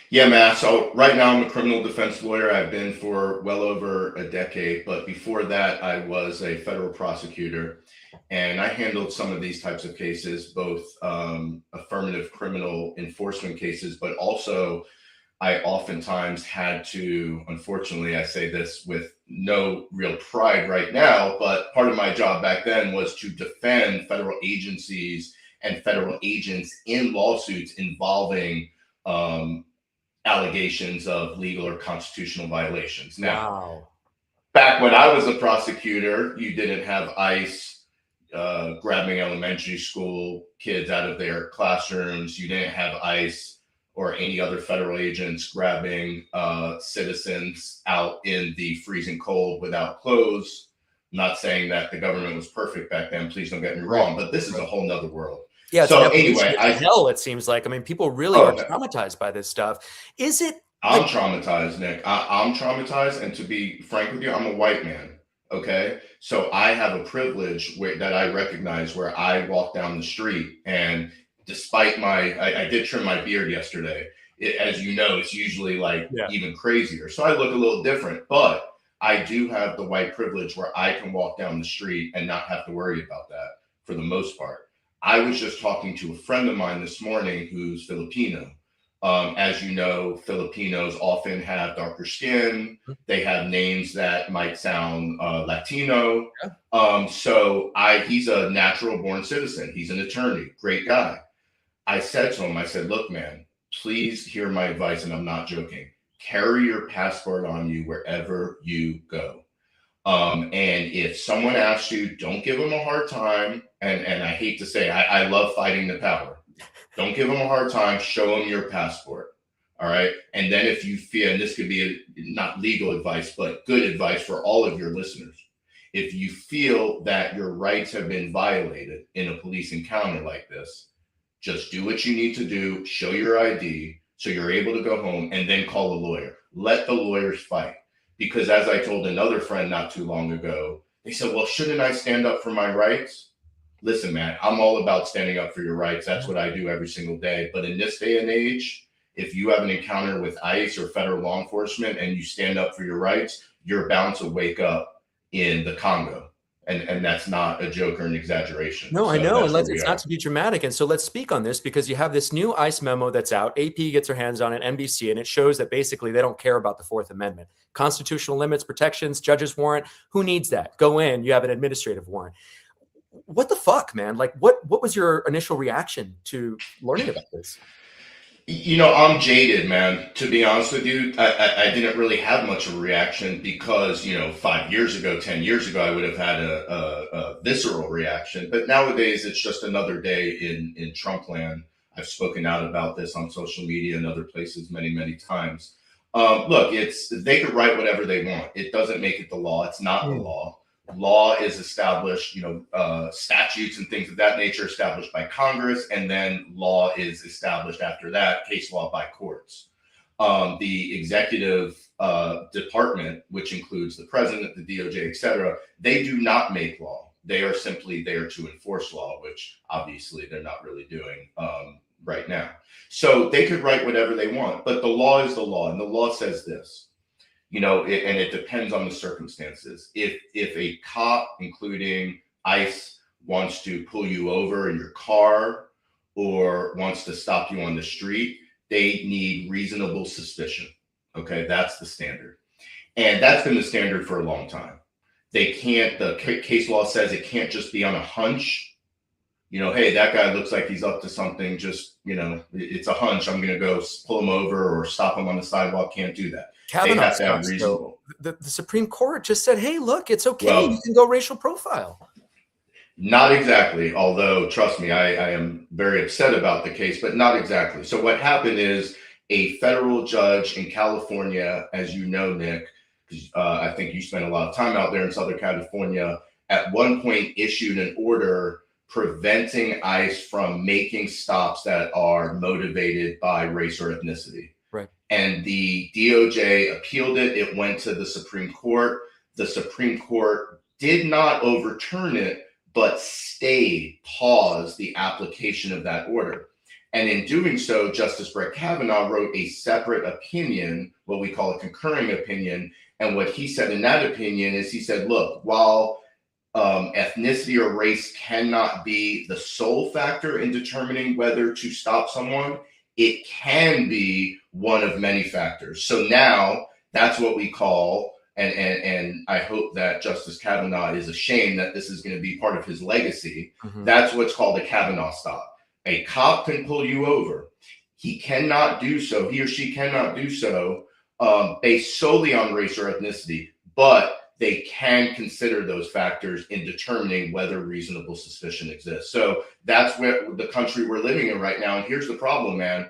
Yeah, Matt. So right now I'm a criminal defense lawyer. I've been for well over a decade, but before that I was a federal prosecutor, and I handled some of these types of cases, both affirmative criminal enforcement cases, but also I oftentimes had to, unfortunately, I say this with no real pride right now, but part of my job back then was to defend federal agencies and federal agents in lawsuits involving allegations of legal or constitutional violations. Now, back when I was a prosecutor, you didn't have ICE grabbing elementary school kids out of their classrooms. You didn't have ICE or any other federal agents grabbing citizens out in the freezing cold without clothes. I'm not saying that the government was perfect back then. Please don't get me wrong, but this is a whole nother world. Yeah. So anyway, hell, it seems like. I mean, people really are traumatized by this stuff. Is it? I'm traumatized, Nick. I'm traumatized, and to be frank with you, I'm a white man. Okay. So I have a privilege that I recognize where I walk down the street, and despite I did trim my beard yesterday. As you know, it's usually like Yeah. even crazier. So I look a little different, but I do have the white privilege where I can walk down the street and not have to worry about that for the most part. I was just talking to a friend of mine this morning who's Filipino. As you know, Filipinos often have darker skin. They have names that might sound Latino. He's a natural born citizen. He's an attorney, great guy. I said to him, I said, look, man, please hear my advice, and I'm not joking. Carry your passport on you wherever you go. And if someone asks you, don't give them a hard time. And I hate to say, I love fighting the power. Don't give them a hard time. Show them your passport. All right. And then if you feel, and this could be not legal advice, but good advice for all of your listeners. If you feel that your rights have been violated in a police encounter like this, just do what you need to do. Show your ID so you're able to go home, and then call a lawyer. Let the lawyers fight. Because as I told another friend not too long ago, they said, well, shouldn't I stand up for my rights? Listen, man, I'm all about standing up for your rights. That's what I do every single day. But in this day and age, if you have an encounter with ICE or federal law enforcement and you stand up for your rights, you're bound to wake up in the Congo. And that's not a joke or an exaggeration. No, So I know. And that's it's where not to be dramatic. And so let's speak on this, because you have this new ICE memo that's out. AP gets their hands on it, NBC, and it shows that basically they don't care about the Fourth Amendment. Constitutional limits, protections, judge's warrant. Who needs that? Go in. You have an administrative warrant. What the fuck, man? Like, what was your initial reaction to learning about this? You know, I'm jaded, man. To be honest with you, I didn't really have much of a reaction because, 5 years ago, 10 years ago, I would have had a visceral reaction. But nowadays, it's just another day in Trump land. I've spoken out about this on social media and other places many, many times. Look, they could write whatever they want. It doesn't make it the law. It's not the law. Law is established, statutes and things of that nature established by Congress, and then law is established after that, case law by courts. The executive department, which includes the president, the DOJ, et cetera, they do not make law. They are simply there to enforce law, which obviously they're not really doing right now. So they could write whatever they want, but the law is the law, and the law says this. And it depends on the circumstances. If a cop, including ICE, wants to pull you over in your car or wants to stop you on the street, they need reasonable suspicion. Okay, that's the standard. And that's been the standard for a long time. The case law says it can't just be on a hunch. Hey, that guy looks like he's up to something. Just, it's a hunch. I'm going to go pull him over or stop him on the sidewalk. Can't do that. Kavanaugh sucks, though. The Supreme Court just said, hey, look, it's okay. Well, you can go racial profile. Not exactly. Although, trust me, I am very upset about the case, but not exactly. So what happened is a federal judge in California, as you know, Nick, I think you spent a lot of time out there in Southern California, at one point issued an order preventing ICE from making stops that are motivated by race or ethnicity. Right. And the DOJ appealed it. It went to the Supreme Court. The Supreme Court did not overturn it, but paused the application of that order. And in doing so, Justice Brett Kavanaugh wrote a separate opinion, what we call a concurring opinion. And what he said in that opinion is he said, look, while ethnicity or race cannot be the sole factor in determining whether to stop someone, it can be one of many factors. So now that's what we call, and I hope that Justice Kavanaugh is ashamed that this is going to be part of his legacy. Mm-hmm. That's what's called a Kavanaugh stop. A cop can pull you over. He cannot do so, he or she cannot do so based solely on race or ethnicity, but they can consider those factors in determining whether reasonable suspicion exists. So that's where the country we're living in right now. And here's the problem, man.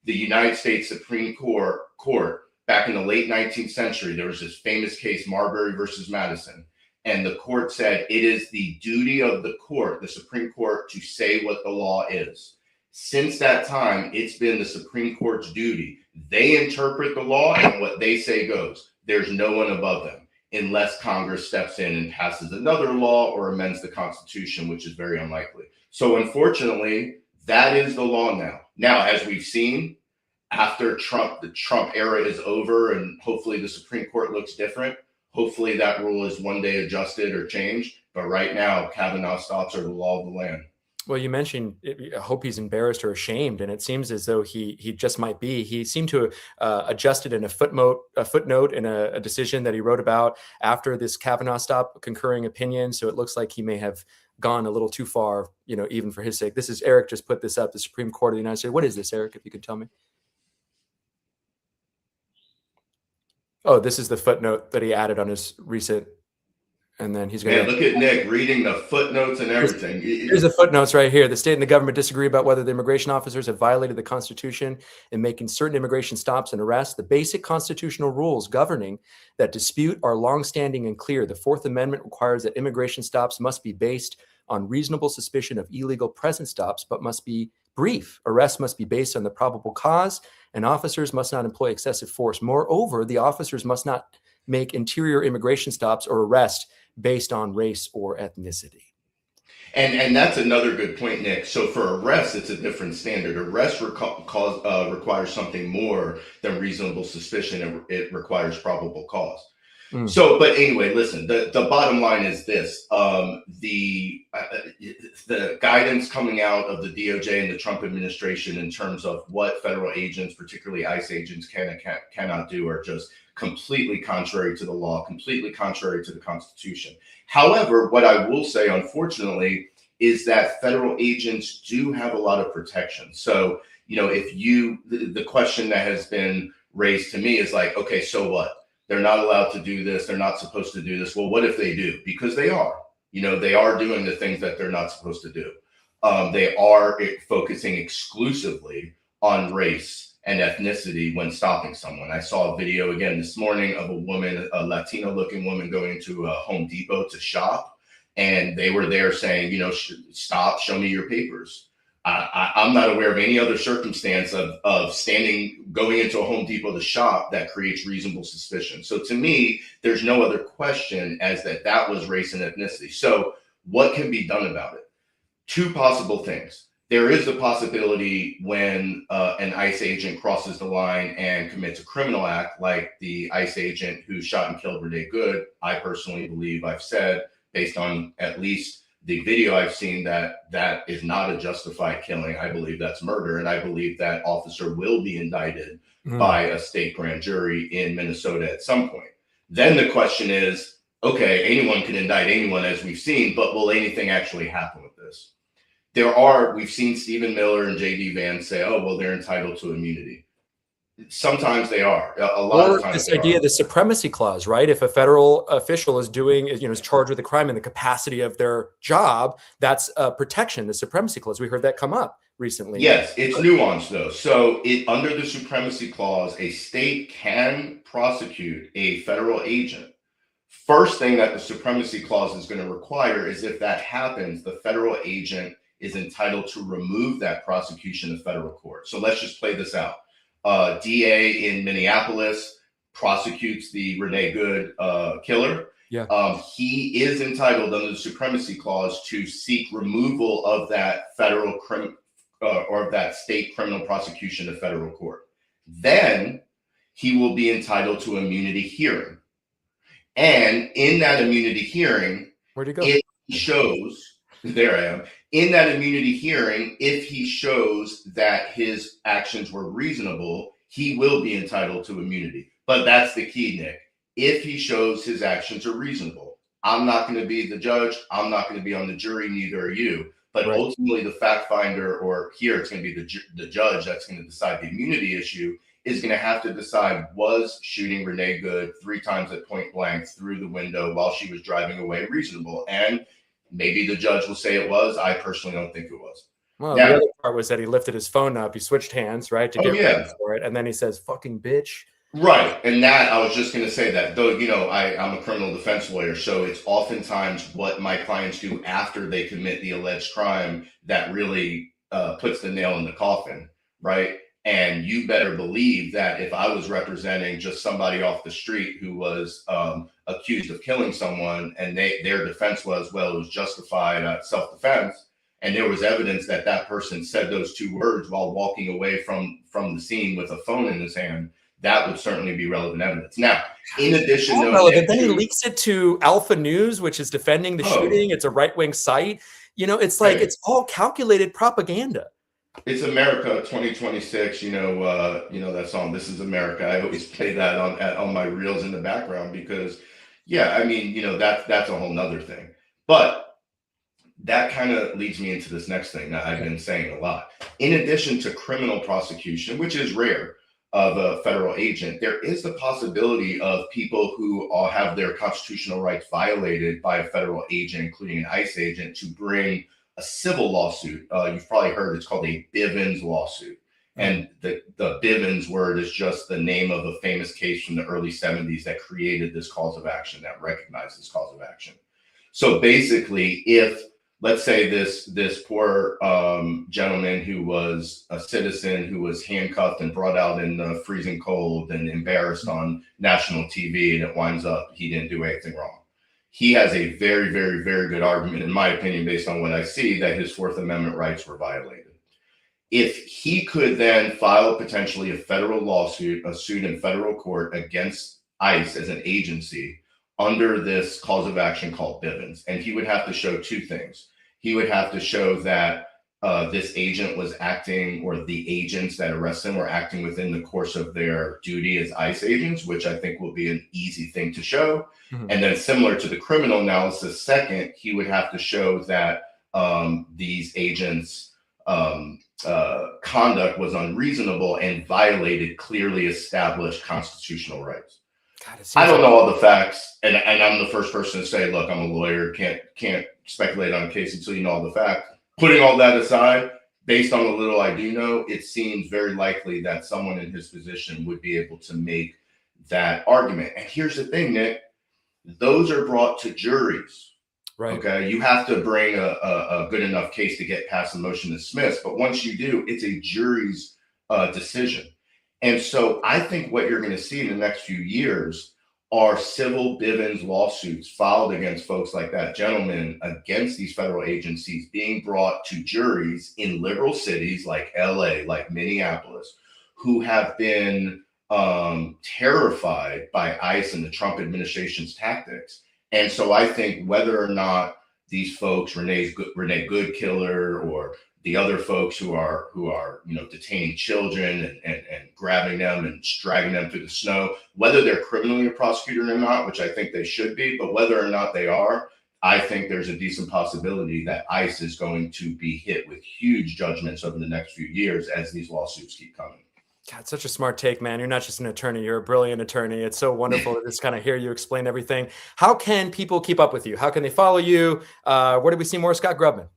The United States Supreme Court, back in the late 19th century, there was this famous case, Marbury versus Madison. And the court said it is the duty of the court, the Supreme Court, to say what the law is. Since that time, it's been the Supreme Court's duty. They interpret the law, and what they say goes. There's no one above them. unless Congress steps in and passes another law or amends the Constitution, which is very unlikely. So unfortunately, that is the law now. Now, as we've seen, after Trump, the Trump era is over and hopefully the Supreme Court looks different. Hopefully that rule is one day adjusted or changed. But right now, Kavanaugh stops are the law of the land. Well, you mentioned, I hope he's embarrassed or ashamed, and it seems as though he just might be. He seemed to adjust it in a footnote in a decision that he wrote about after this Kavanaugh stop, concurring opinion. So it looks like he may have gone a little too far, even for his sake. This is Eric just put this up, the Supreme Court of the United States. What is this, Eric, if you could tell me? Oh, this is the footnote that he added on his recent, and then he's going to look at Nick reading the footnotes and everything. Here's the footnotes right here. The state and the government disagree about whether the immigration officers have violated the Constitution in making certain immigration stops and arrests. The basic constitutional rules governing that dispute are longstanding and clear. The Fourth Amendment requires that immigration stops must be based on reasonable suspicion of illegal present stops, but must be brief. Arrests must be based on the probable cause, and officers must not employ excessive force. Moreover, the officers must not make interior immigration stops or arrest based on race or ethnicity. And that's another good point, Nick. So for arrest, it's a different standard. Arrest requires something more than reasonable suspicion. It requires probable cause. So, but anyway, listen, the bottom line is this. The guidance coming out of the DOJ and the Trump administration in terms of what federal agents, particularly ICE agents, can and cannot do are just completely contrary to the law, completely contrary to the Constitution. However, what I will say, unfortunately, is that federal agents do have a lot of protection. So, if the question that has been raised to me is like, okay, so what? They're not allowed to do this. They're not supposed to do this. Well, what if they do? Because they are. They are doing the things that they're not supposed to do. They are focusing exclusively on race and ethnicity when stopping someone. I saw a video again this morning of a woman, a Latino-looking woman going into a Home Depot to shop, and they were there saying, stop, show me your papers. I'm not aware of any other circumstance of going into a Home Depot to shop that creates reasonable suspicion. So to me, there's no other question as that was race and ethnicity. So what can be done about it? Two possible things. There is the possibility when an ICE agent crosses the line and commits a criminal act, like the ICE agent who shot and killed Renee Good. I personally believe, I've said, based on at least the video I've seen, that is not a justified killing. I believe that's murder. And I believe that officer will be indicted by a state grand jury in Minnesota at some point. Then the question is, okay, anyone can indict anyone, as we've seen, but will anything actually happen with this? We've seen Stephen Miller and J.D. Vance say, oh, well, they're entitled to immunity. Sometimes they are. A lot of times. This idea of the supremacy clause, right? If a federal official is is charged with a crime in the capacity of their job, that's protection. The supremacy clause. We heard that come up recently. Yes, it's nuanced though. So under the supremacy clause, a state can prosecute a federal agent. First thing that the supremacy clause is going to require is if that happens, the federal agent is entitled to remove that prosecution to federal court. So let's just play this out. DA in Minneapolis prosecutes the Renee Good killer. Yeah. He is entitled under the supremacy clause to seek removal of that federal or of that state criminal prosecution to federal court. Then he will be entitled to immunity hearing. And in that immunity hearing, where'd you go? It shows, there I am. In that immunity hearing, if he shows that his actions were reasonable, he will be entitled to immunity. But that's the key, Nick. If he shows his actions are reasonable, I'm not going to be the judge. I'm not going to be on the jury. Neither are you. But right. Ultimately, the fact finder, or here it's going to be the judge that's going to decide the immunity issue, is going to have to decide, was shooting Renee Good 3 times at point blank through the window while she was driving away reasonable? And maybe the judge will say it was. I personally don't think it was. Well, the other part was that he lifted his phone up. He switched hands, right, to get ready for it. And then he says, fucking bitch. Right. And that, I was just going to say that, though, I'm a criminal defense lawyer. So it's oftentimes what my clients do after they commit the alleged crime that really puts the nail in the coffin. Right. And you better believe that if I was representing just somebody off the street who was accused of killing someone, and their defense was, well, it was justified self-defense, and there was evidence that that person said those two words while walking away from the scene with a phone in his hand, that would certainly be relevant evidence. Now, in addition, though, relevant, then he leaks it to Alpha News, which is defending the shooting. It's a right-wing site. You know, it's like it's all calculated propaganda. It's America 2026. You know that song, "This Is America." I always play that on my reels in the background because, yeah, I mean, you know, that's a whole nother thing. But that kind of leads me into this next thing that I've been saying a lot. In addition to criminal prosecution, which is rare, of a federal agent, there is the possibility of people who have their constitutional rights violated by a federal agent, including an ICE agent, to bring a civil lawsuit. You've probably heard it's called a Bivens lawsuit. And the Bivens word is just the name of a famous case from the early 70s that created this cause of action, that recognized this cause of action. So basically, if, let's say this poor gentleman who was a citizen who was handcuffed and brought out in the freezing cold and embarrassed on national TV, and it winds up he didn't do anything wrong. He has a very, very, very good argument, in my opinion, based on what I see, that his Fourth Amendment rights were violated. If he could then file potentially a federal lawsuit, a suit in federal court against ICE as an agency under this cause of action called Bivens, and he would have to show two things. He would have to show that this agent was acting, or the agents that arrest him were acting within the course of their duty as ICE agents, which I think will be an easy thing to show. And then, similar to the criminal analysis, second, he would have to show that these agents' conduct was unreasonable and violated clearly established constitutional rights. God, I don't know all the facts, and I'm the first person to say, look, I'm a lawyer, can't speculate on a case until you know all the facts. Putting all that aside, based on the little I do know, it seems very likely that someone in his position would be able to make that argument. And here's the thing, Nick, those are brought to juries. Right. Okay. You have to bring a good enough case to get past the motion to dismiss. But once you do, it's a jury's decision. And so I think what you're going to see in the next few years are civil Bivens lawsuits filed against folks like that gentleman, against these federal agencies, being brought to juries in liberal cities like LA, like Minneapolis, who have been terrified by ICE and the Trump administration's tactics. And so I think whether or not these folks, Renee Goodkiller, or the other folks who are detaining children and grabbing them and dragging them through the snow, whether they're criminally prosecuted or not, which I think they should be, but whether or not they are, I think there's a decent possibility that ICE is going to be hit with huge judgments over the next few years as these lawsuits keep coming. God, such a smart take, man. You're not just an attorney, you're a brilliant attorney. It's so wonderful to just kind of hear you explain everything. How can people keep up with you? How can they follow you? Where do we see more Scott Grubman?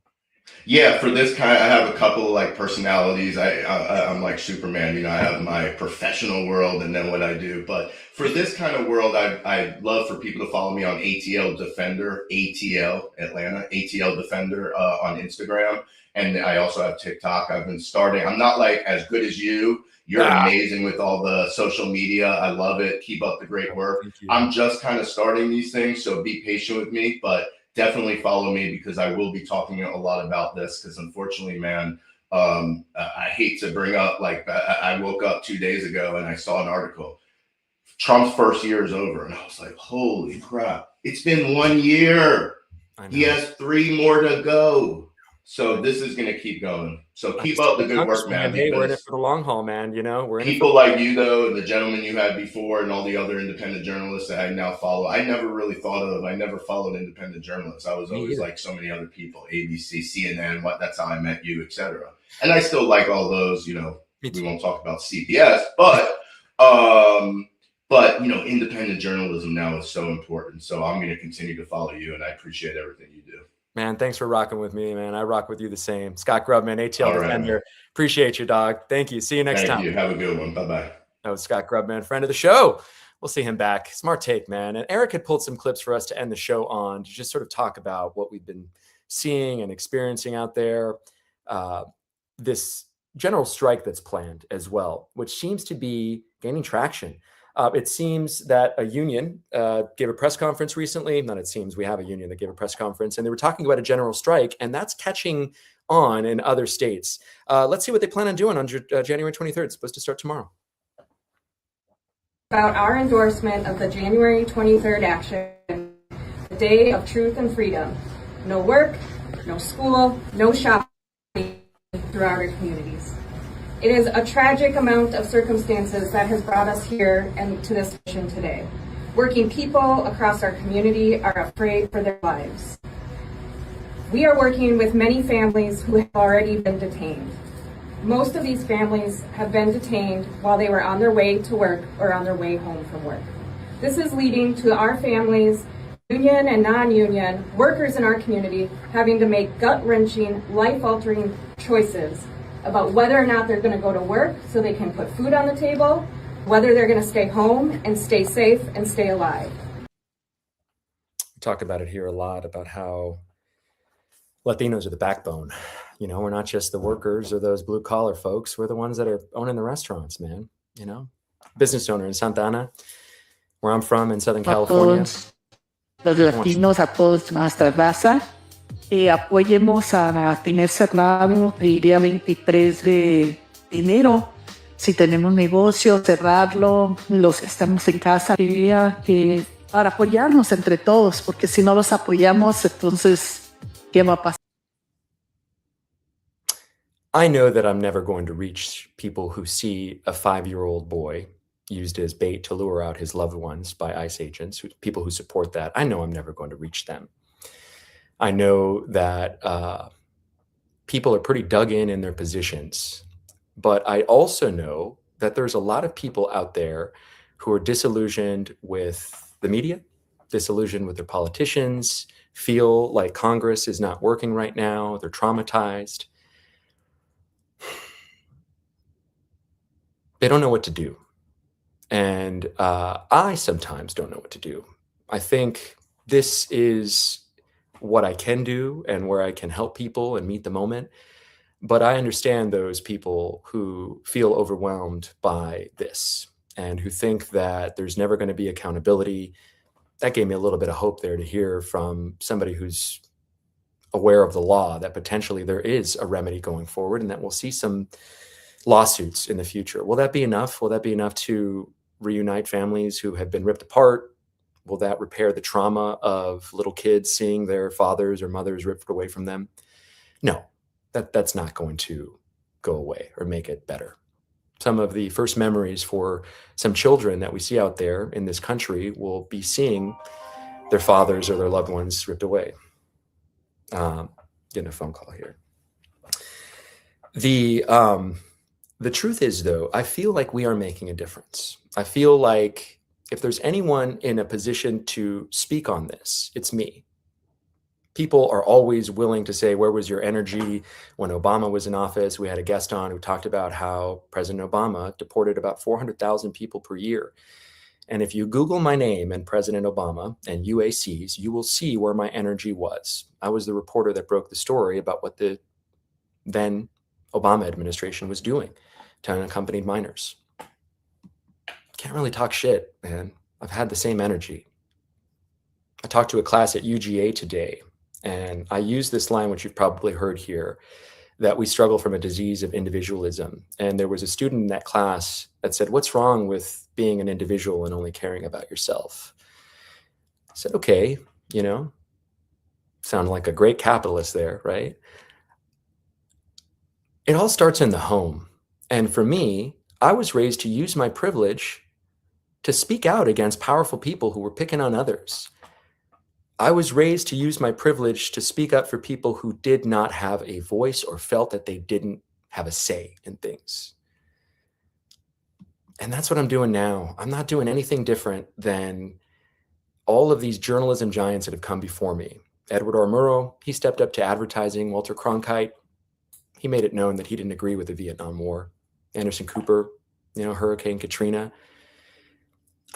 Yeah, for this kind, I have a couple of like personalities. I'm like Superman, I have my professional world and then what I do. But for this kind of world, I'd love for people to follow me on ATL Defender, ATL Atlanta, ATL Defender on Instagram. And I also have TikTok. I'm not like as good as you. You're amazing with all the social media. I love it. Keep up the great work. I'm just kind of starting these things, so be patient with me, but definitely follow me because I will be talking a lot about this because unfortunately, man, I hate to bring up, like, I woke up 2 days ago and I saw an article. Trump's first year is over. And I was like, holy crap. It's been 1 year. He has 3 more to go. So this is going to keep going. So keep up the good work, man. Hey, we're in it for the long haul, man. We're in people like you, though, and the gentleman you had before, and all the other independent journalists that I now follow. I never really I never followed independent journalists. I was always like so many other people, ABC, CNN. That's how I met you, etc. And I still like all those. We won't talk about CBS, but independent journalism now is so important. So I'm going to continue to follow you, and I appreciate everything you do. Man, thanks for rocking with me, man. I rock with you the same. Scott Grubman, ATL Defender. Appreciate you, dog. Thank you. See you next time. Thank you. Have a good one. Bye-bye. That was Scott Grubman, friend of the show. We'll see him back. Smart take, man. And Eric had pulled some clips for us to end the show on to just sort of talk about what we've been seeing and experiencing out there. This general strike that's planned as well, which seems to be gaining traction. It seems that a union gave a press conference recently. Not it seems, we have a union that gave a press conference, and they were talking about a general strike, and that's catching on in other states. Let's see what they plan on doing on January 23rd. It's supposed to start tomorrow. About our endorsement of the January 23rd action, the day of truth and freedom. No work, no school, no shopping throughout our communities. It is a tragic amount of circumstances that has brought us here and to this mission today. Working people across our community are afraid for their lives. We are working with many families who have already been detained. Most of these families have been detained while they were on their way to work or on their way home from work. This is leading to our families, union and non-union, workers in our community having to make gut-wrenching, life-altering choices about whether or not they're going to go to work so they can put food on the table, whether they're going to stay home and stay safe and stay alive. We talk about it here a lot about how Latinos are the backbone. You know, we're not just the workers or those blue collar folks. We're the ones that are owning the restaurants, man. You know, business owner in Santa Ana, where I'm from in Southern California. Los latinos a todos nuestra raza. Apoyemos a tener cerrado el día 23 de enero. Si tenemos negocio, cerrarlo. Los que estamos en casa, diría que para apoyarnos entre todos, porque si no los apoyamos, entonces, ¿qué va a pasar? I know that I'm never going to reach people who see a 5-year-old boy used as bait to lure out his loved ones by ICE agents, people who support that. I know I'm never going to reach them. I know that people are pretty dug in their positions, but I also know that there's a lot of people out there who are disillusioned with the media, disillusioned with their politicians, feel like Congress is not working right now, they're traumatized. They don't know what to do. And I sometimes don't know what to do. I think this is what I can do and where I can help people and meet the moment. But I understand those people who feel overwhelmed by this and who think that there's never going to be accountability. That gave me a little bit of hope there to hear from somebody who's aware of the law, that potentially there is a remedy going forward and that we'll see some lawsuits in the future. Will that be enough? Will that be enough to reunite families who have been ripped apart? Will that repair the trauma of little kids seeing their fathers or mothers ripped away from them? No, that's not going to go away or make it better. Some of the first memories for some children that we see out there in this country will be seeing their fathers or their loved ones ripped away. Getting a phone call here. The truth is, though, I feel like we are making a difference. I feel like if there's anyone in a position to speak on this, it's me. People are always willing to say, where was your energy when Obama was in office? We had a guest on who talked about how President Obama deported about 400,000 people per year. And if you Google my name and President Obama and UACs, you will see where my energy was. I was the reporter that broke the story about what the then Obama administration was doing to unaccompanied minors. Can't really talk shit, man. I've had the same energy. I talked to a class at UGA today, and I used this line, which you've probably heard here, that we struggle from a disease of individualism. And there was a student in that class that said, what's wrong with being an individual and only caring about yourself? I said, okay, you know, sound like a great capitalist there, right? It all starts in the home. And for me, I was raised to use my privilege to speak out against powerful people who were picking on others. I was raised to use my privilege to speak up for people who did not have a voice or felt that they didn't have a say in things. And that's what I'm doing now. I'm not doing anything different than all of these journalism giants that have come before me. Edward R. Murrow, he stepped up to advertising. Walter Cronkite, he made it known that he didn't agree with the Vietnam War. Anderson Cooper, you know, Hurricane Katrina.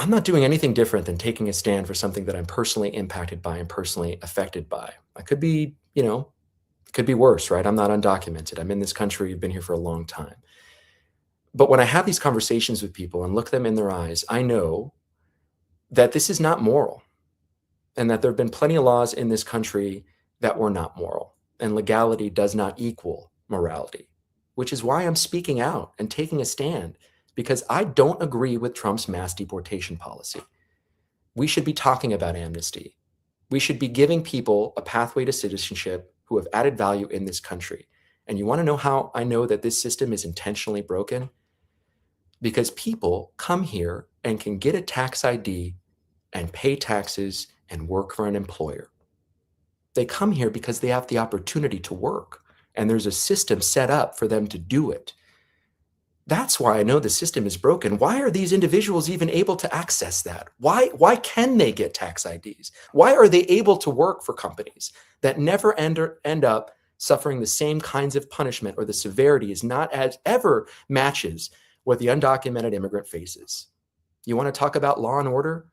I'm not doing anything different than taking a stand for something that I'm personally impacted by and personally affected by. I could be, you know, It could be worse, right? I'm not undocumented. I'm in this country. I've been here for a long time. But when I have these conversations with people and look them in their eyes, I know that this is not moral, and that there have been plenty of laws in this country that were not moral, and legality does not equal morality, which is why I'm speaking out and taking a stand, because I don't agree with Trump's mass deportation policy. We should be talking about amnesty. We should be giving people a pathway to citizenship who have added value in this country. And you want to know how I know that this system is intentionally broken? Because people come here and can get a tax ID and pay taxes and work for an employer. They come here because they have the opportunity to work, and there's a system set up for them to do it. That's why I know the system is broken. Why are these individuals even able to access that? Why can they get tax IDs? Why are they able to work for companies that never end up suffering the same kinds of punishment, or the severity is not as ever matches what the undocumented immigrant faces? You want to talk about law and order?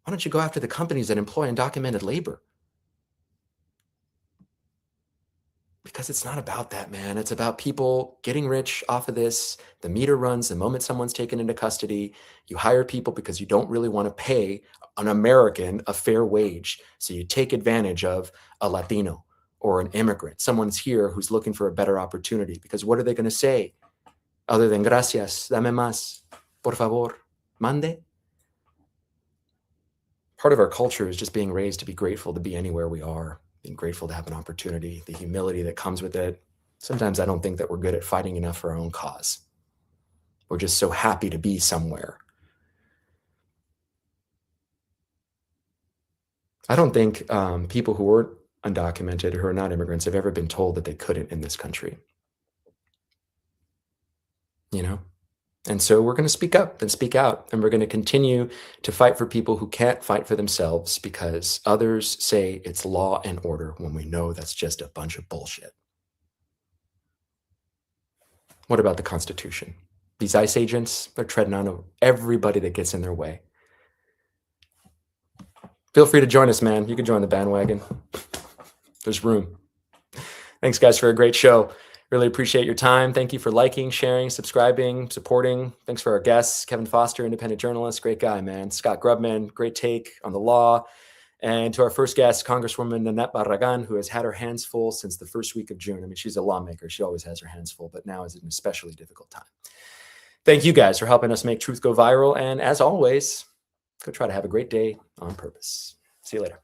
Why don't you go after the companies that employ undocumented labor? Because it's not about that, man. It's about people getting rich off of this. The meter runs the moment someone's taken into custody. You hire people because you don't really want to pay an American a fair wage. So you take advantage of a Latino or an immigrant. Someone's here who's looking for a better opportunity, because what are they going to say other than gracias, dame más, por favor, mande? Part of our culture is just being raised to be grateful to be anywhere we are, being grateful to have an opportunity, the humility that comes with it. Sometimes I don't think that we're good at fighting enough for our own cause. We're just so happy to be somewhere. I don't think people who are undocumented, who are not immigrants, have ever been told that they couldn't in this country. You know? And so we're going to speak up and speak out, and we're going to continue to fight for people who can't fight for themselves because others say it's law and order, when we know that's just a bunch of bullshit. What about the Constitution? These ICE agents, they're treading on everybody that gets in their way. Feel free to join us, man. You can join the bandwagon. There's room. Thanks, guys, for a great show. Really appreciate your time. Thank you for liking, sharing, subscribing, supporting. Thanks for our guests, Kevin Foster, independent journalist, great guy, man. Scott Grubman, great take on the law. And to our first guest, Congresswoman Nanette Barragán, who has had her hands full since the first week of June. I mean, she's a lawmaker. She always has her hands full, but now is an especially difficult time. Thank you guys for helping us make truth go viral. And as always, go try to have a great day on purpose. See you later.